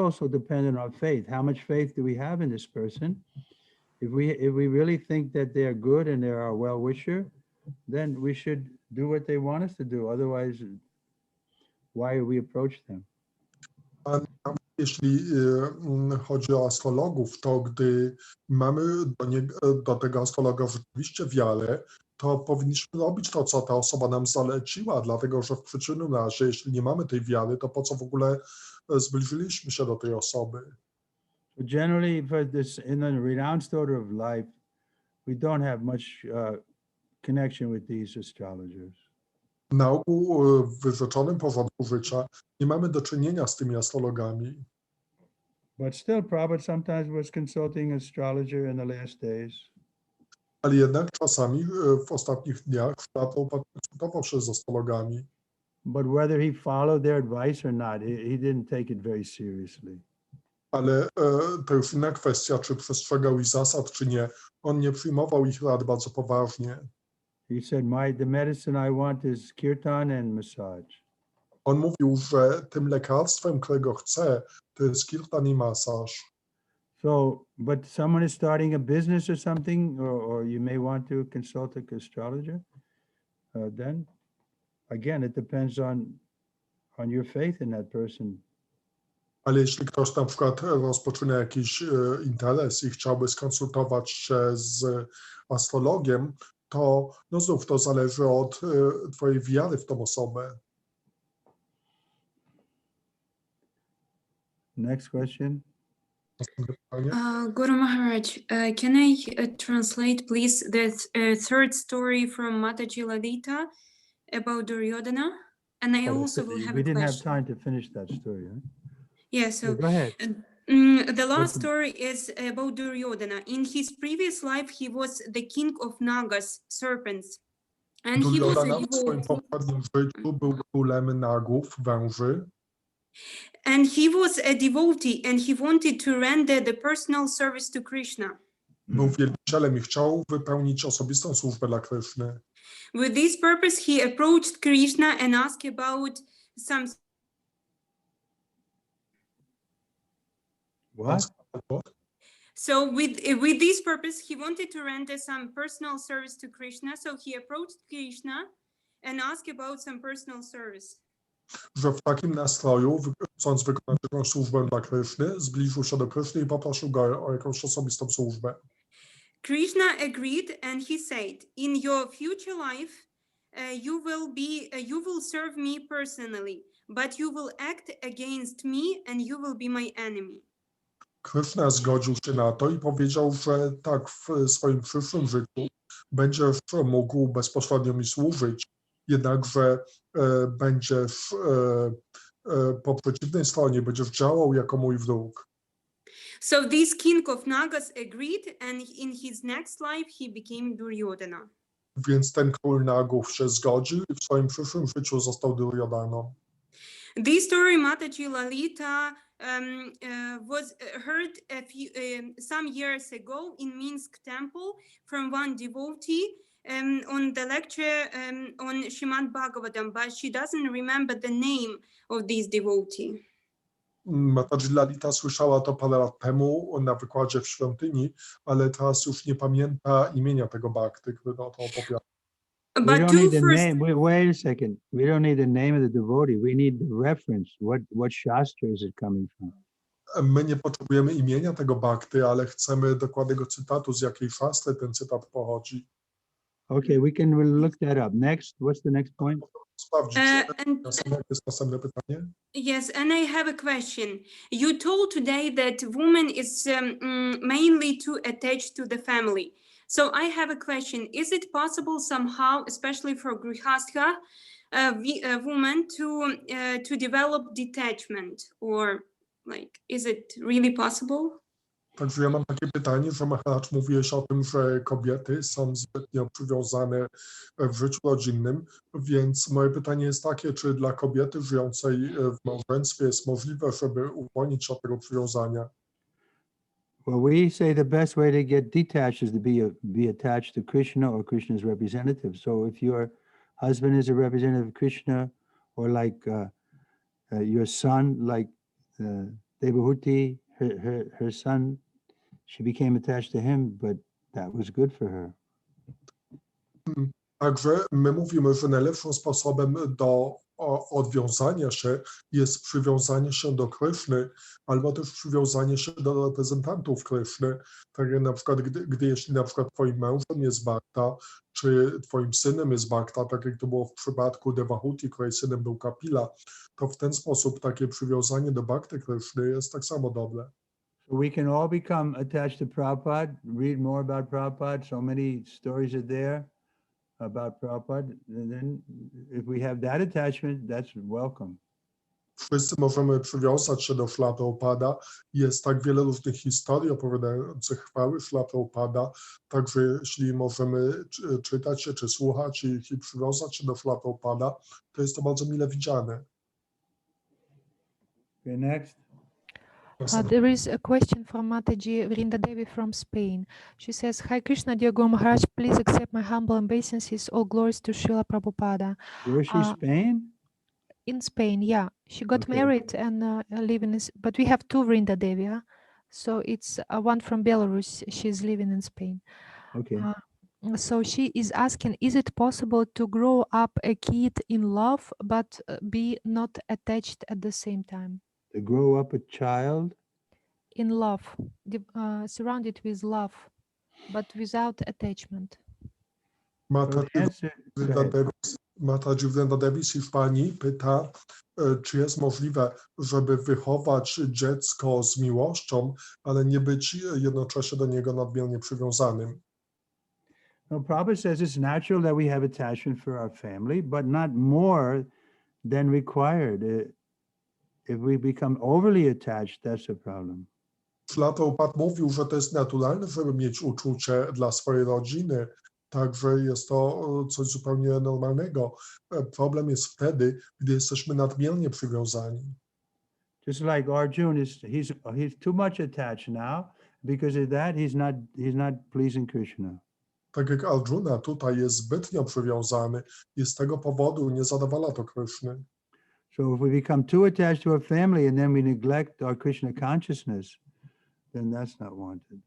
also depend on our faith. How much faith do we have in this person? If we really think that they are good and they are our well-wisher, then we should do what they want us to do. Otherwise, why we approach them? A jeśli chodzi o astrologów, to gdy mamy do tego astrologa rzeczywiście wiarę, to powinniśmy robić to, co ta osoba nam zaleciła, dlatego że w przeciwnym razie, jeśli nie mamy tej wiary, to po co w ogóle zbliżyliśmy się do tej osoby? Generally, in the renounced order of life, we don't have much connection with these astrologers. Na ogół w wyrzeczonym porządku życia nie mamy do czynienia z tymi astrologami. But still, Prabhupada sometimes was consulting astrologer in the last days. Ale jednak czasami w ostatnich dniach Prabhupada konsultował się z astrologami. But whether he followed their advice or not, he didn't take it very seriously. Ale to już inna kwestia, czy przestrzegał ich zasad, czy nie. On nie przyjmował ich rad bardzo poważnie. He said, the medicine I want is kirtan and massage. On mówił, że tym lekarstwem, którego chce, to jest kirtan i masaż. So, but someone is starting a business or something, or you may want to consult an astrologer, then again, it depends on your faith in that person. Ale jeśli ktoś na przykład rozpoczyna jakiś interes i chciałby skonsultować się z astrologiem, to no znów to zależy od twojej wiary w tą osobę. Next question. Guru Maharaj, can I translate, please, the third story from Mataji Lalita about Duryodhana? And I also will have We a didn't have question. time to finish that story, huh? Yeah, so Go ahead. the last story is about Duryodhana. In his previous life, he was the king of Nagas, serpents. And he was a Duryodhana w swoim devotee. poprzednim życiu był królem nagów, węży. And he was a devotee, and he wanted to render the personal service to Krishna. Był wielbicielem i chciał wypełnić osobistą służbę dla Kryszny. With this purpose, he approached Krishna and asked about some. What? So with this purpose, he wanted to render some personal service to Krishna. So he approached Krishna and asked about some personal service. Że w takim nastroju, chcąc wykonać jakąś służbę dla Kryszny, zbliżył się do Kryszny i poprosił go o jakąś osobistą służbę. Krishna agreed, and he said, "In your future life, you will serve me personally, but you will act against me, and you will be my enemy." Kryszna zgodził się na to i powiedział, że tak w swoim przyszłym życiu będziesz mógł bezpośrednio mi służyć, jednakże będziesz po przeciwnej stronie, będziesz działał jako mój wróg. So this king of Nagas agreed, and in his next life he became Duryodhana. Więc ten król nagów się zgodził i w swoim przyszłym życiu został Duryodaną. This story, Mataji Lalita, was heard some years ago in Minsk temple from one devotee on the lecture on Srimad Bhagavatam, but she doesn't remember the name of this devotee. Mataji Lalita słyszała to parę lat temu na wykładzie w świątyni, ale teraz już nie pamięta imienia tego bhakty, który to opowiada. We But don't two need the first, name. Wait a second. We don't need the name of the devotee. We need the reference. What shastra is it coming from? My nie potrzebujemy imienia tego bhakty, ale chcemy dokładnego cytatu, z jakiej szastry ten cytat pochodzi. Okay, we can look that up. Next, what's the next point? Sprawdzić. and Jest następne pytanie. yes, and I have a question. You told today that woman is mainly too attached to the family. So I have a question. Is it possible somehow, especially for grihastha, a woman to develop detachment, or like, is it really possible? Także ja mam takie pytanie, że Maharaj mówiłeś o tym, że kobiety są zbytnio przywiązane w życiu rodzinnym, więc moje pytanie jest takie, czy dla kobiety żyjącej w małżeństwie jest możliwe, żeby uwolnić się od tego przywiązania? Well, we say the best way to get detached is to be attached to Krishna or Krishna's representative. So if your husband is a representative of Krishna, or like your son, like Devahuti, her son, she became attached to him, but that was good for her. Także my mówimy, że najlepszym sposobem do odwiązania się jest przywiązanie się do Kryszny, albo też przywiązanie się do reprezentantów Kryszny. Tak jak na przykład, jeśli na przykład twoim mężem jest Bhakta, czy twoim synem jest Bhakta, tak jak to było w przypadku Devahuti, której synem był Kapila, to w ten sposób takie przywiązanie do Bhakty Kryszny jest tak samo dobre. So we can all become attached to Prabhupada, read more about Prabhupada. So many stories are there about Prabhupada. And then if we have that attachment, that's welcome. Wszyscy możemy przywiązać się do Śrila Prabhupada. Jest tak wiele różnych historii opowiadających chwały Śrila Prabhupada, także jeśli możemy czytać je, czy słuchać ich i przywiązać się do Śrila Prabhupada, to jest to bardzo mile widziane. Okay, next. There is a question from Mataji Vrindadevi from Spain. She says, Hi Krishna, dear Guru Maharaj, please accept my humble obeisances. All glories to Srila Prabhupada. Where is she, Spain? In Spain, yeah. She got Okay. married and living in, but we have two Vrindadevi, huh? So it's one from Belarus. She's living in Spain. Okay. So she is asking, is it possible to grow up a kid in love, but be not attached at the same time? To grow up a child? In love, surrounded with love, but without attachment. So the answer, go ahead. Mataji Vrindadevi z Hiszpanii pyta, czy jest możliwe, żeby wychować dziecko z miłością, ale nie być jednocześnie do niego nadmiernie przywiązanym. No, Prabhupada says it's natural that we have attachment for our family, but not more than required. If we become overly attached, that's a problem. Śrila Prabhupada mówił, że to jest naturalne, żeby mieć uczucie dla swojej rodziny, także jest to coś zupełnie normalnego. Problem jest wtedy, gdy jesteśmy nadmiernie przywiązani. Just like Arjun he's too much attached now. Because of that, he's not pleasing Krishna. Tak jak Arjuna tutaj jest zbytnio przywiązany i z tego powodu nie zadowala to Kryszny. So if we become too attached to our family and then we neglect our Krishna consciousness, then that's not wanted.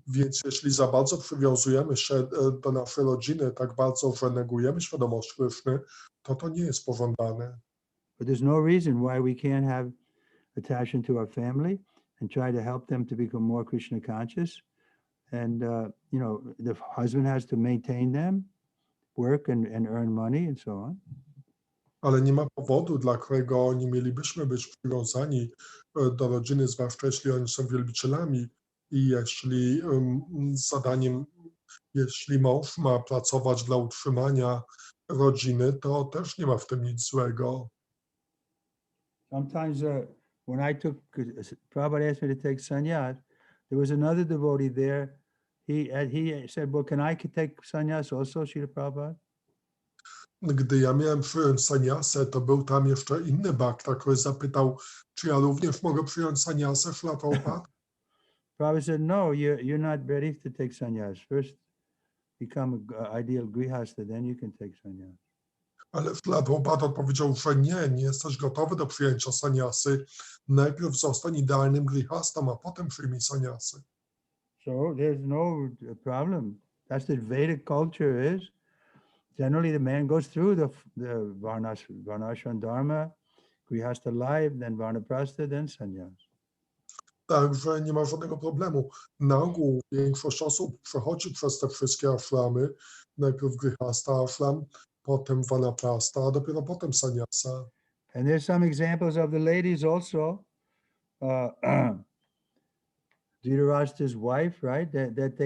Więc jeśli za bardzo przywiązujemy się do naszej rodziny, tak bardzo, że negujemy świadomość Kryszny, to nie jest pożądane. But there's no reason why we can't have attachment to our family and try to help them to become more Krishna conscious. And, the husband has to maintain them, work and earn money and so on. Ale nie ma powodu, dla którego nie mielibyśmy być przywiązani do rodziny, zwłaszcza jeśli oni są wielbicielami i jeśli mąż ma pracować dla utrzymania rodziny, to też nie ma w tym nic złego. Sometimes when Prabhupada asked me to take sannyas, there was another devotee there. He said, well, can I take sannyas also, Srila Prabhupada? Gdy ja miałem przyjąć sannyasę, to był tam jeszcze inny bhakta, który zapytał, czy ja również mogę przyjąć sannyasę, Śrila Prabhupada? Prabhupada said, no, you're not ready to take sannyas. First, become an ideal grihasta, then you can take sannyas. Ale Śrila Prabhupada odpowiedział, że nie jesteś gotowy do przyjęcia sannyasy. Najpierw zostań idealnym grihastą, a potem przyjmij sannyasy. So there's no problem. That's the Vedic culture is. Generally, the man goes through the varnashram dharma, grihasta life, then vanaprastha, then sannyas. Także nie ma żadnego problemu. Na ogół większość osób przechodzi przez te wszystkie ashramy. Najpierw grihasta ashram, potem vanaprastha, a dopiero potem sannyasa. And there's some examples of the ladies also. Dhritarashtra's wife, right? That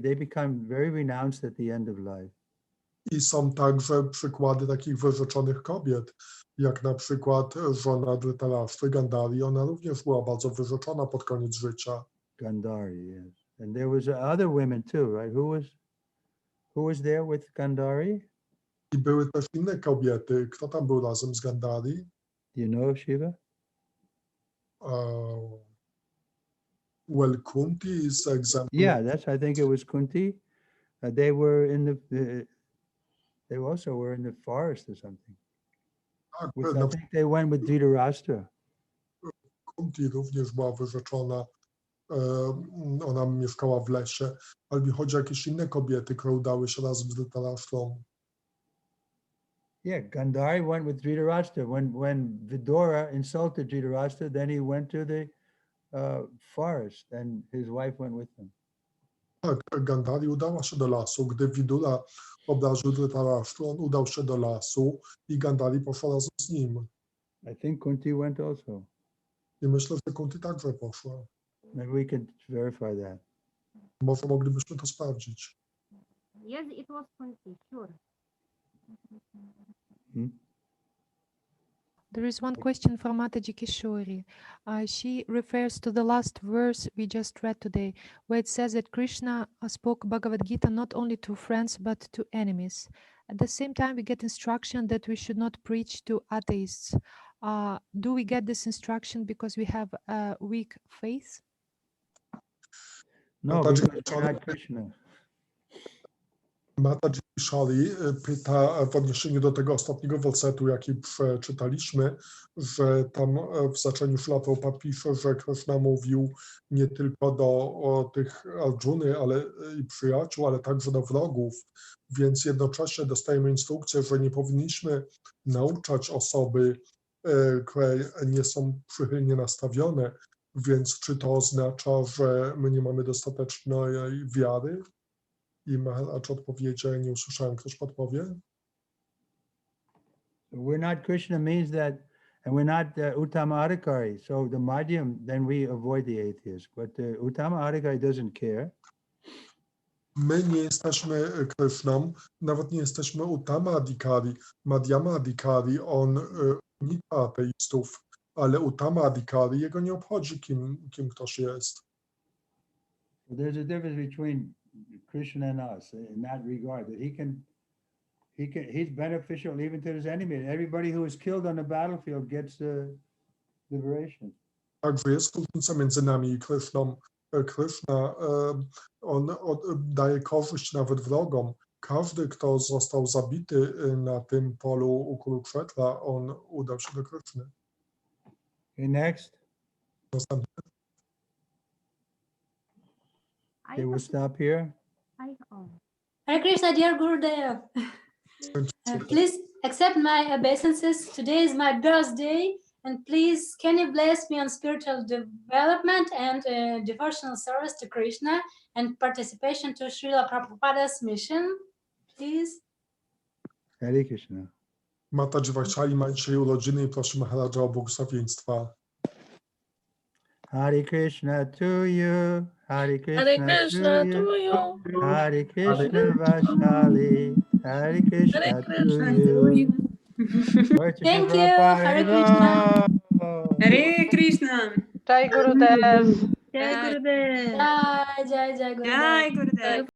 they become very renounced at the end of life. I są także przykłady takich wyrzeczonych kobiet, jak na przykład żona Dhritarashtra, Gandhari. Ona również była bardzo wyrzeczona pod koniec życia. Gandhari, yes. And there was other women too, right? Who was there with Gandhari? I były też inne kobiety. Kto tam był razem z Gandhari? Do you know, Shiva? Well, Kunti is an example. Yeah, I think it was Kunti. They also were in the forest or something. Tak, I think they went with Dhritarashtra. Kunti również była wyrzeczona. Ona mieszkała w lesie, ale mi chodzi o jakieś inne kobiety, które udały się razem z Dhritarashtrą. Yeah, Gandhari went with Dhritarashtra. When Vidura insulted Dhritarashtra, then he went to the forest and his wife went with him. Tak, Gandhari udała się do lasu. Gdy Vidura obraził Dhritarashtra, on udał się do lasu i Gandhari poszła razem z nim. I think Kunti went also. I myślę, że Kunti także poszła. Maybe we can verify that. Może moglibyśmy to sprawdzić. Yes, it was 20, sure. Hmm? There is one question from Mataji Kishori. She refers to the last verse we just read today, where it says that Krishna spoke Bhagavad Gita not only to friends but to enemies. At the same time, we get instruction that we should not preach to atheists. Do we get this instruction because we have a weak faith? No, Mataji because we're Kishori- not Krishna. Mataji Shali pyta w odniesieniu do tego ostatniego wersetu, jaki przeczytaliśmy, że tam w zaczęciu Śrila Prabhupada pisze, że Krishna mówił nie tylko do tych Arjuny, ale i przyjaciół, ale także do wrogów, więc jednocześnie dostajemy instrukcję, że nie powinniśmy nauczać osoby, które nie są przychylnie nastawione, więc czy to oznacza, że my nie mamy dostatecznej wiary? I Maharaj odpowiedział, nie usłyszałem, ktoś podpowie? We're not Krishna means that, and we're not Uttama Adhikari. So the Madhyam, then we avoid the atheist. But the Uttama Adhikari doesn't care. My nie jesteśmy Kryszną, nawet nie jesteśmy Uttama Adhikari, Madhyama Adhikari, on unika ateistów, ale Uttama Adhikari, jego nie obchodzi, kim ktoś jest. So there's a difference between Krishna and us in that regard, that he's beneficial even to his enemy. Everybody who is killed on the battlefield gets liberation. Także jest różnica między nami i Kryszną. Kryszna, on daje korzyść nawet wrogom. Każdy, kto został zabity na tym polu u Kurukshetra, on udał się do Kryszny. Okay, next. Następny. Okay, we'll stop here. Hare Krishna, dear Gurudev. Please accept my obeisances. Today is my birthday, and please, can you bless me on spiritual development and devotional service to Krishna and participation to Srila Prabhupada's mission, please? Hare Krishna. Mataji Vaishali ma dzisiaj urodziny i prosi Maharaja o błogosławieństwa. Hare Krishna to you. Hare Krishna, Hare Krishna to to you. you. Hare Krishna Vaishali. Hare Krishna, Hare to Krishna you. to you. Thank you. Hare Krishna. Hare Krishna. Jai Gurudev. Jai Gurudev. Jai Gurudev. Jai Gurudev.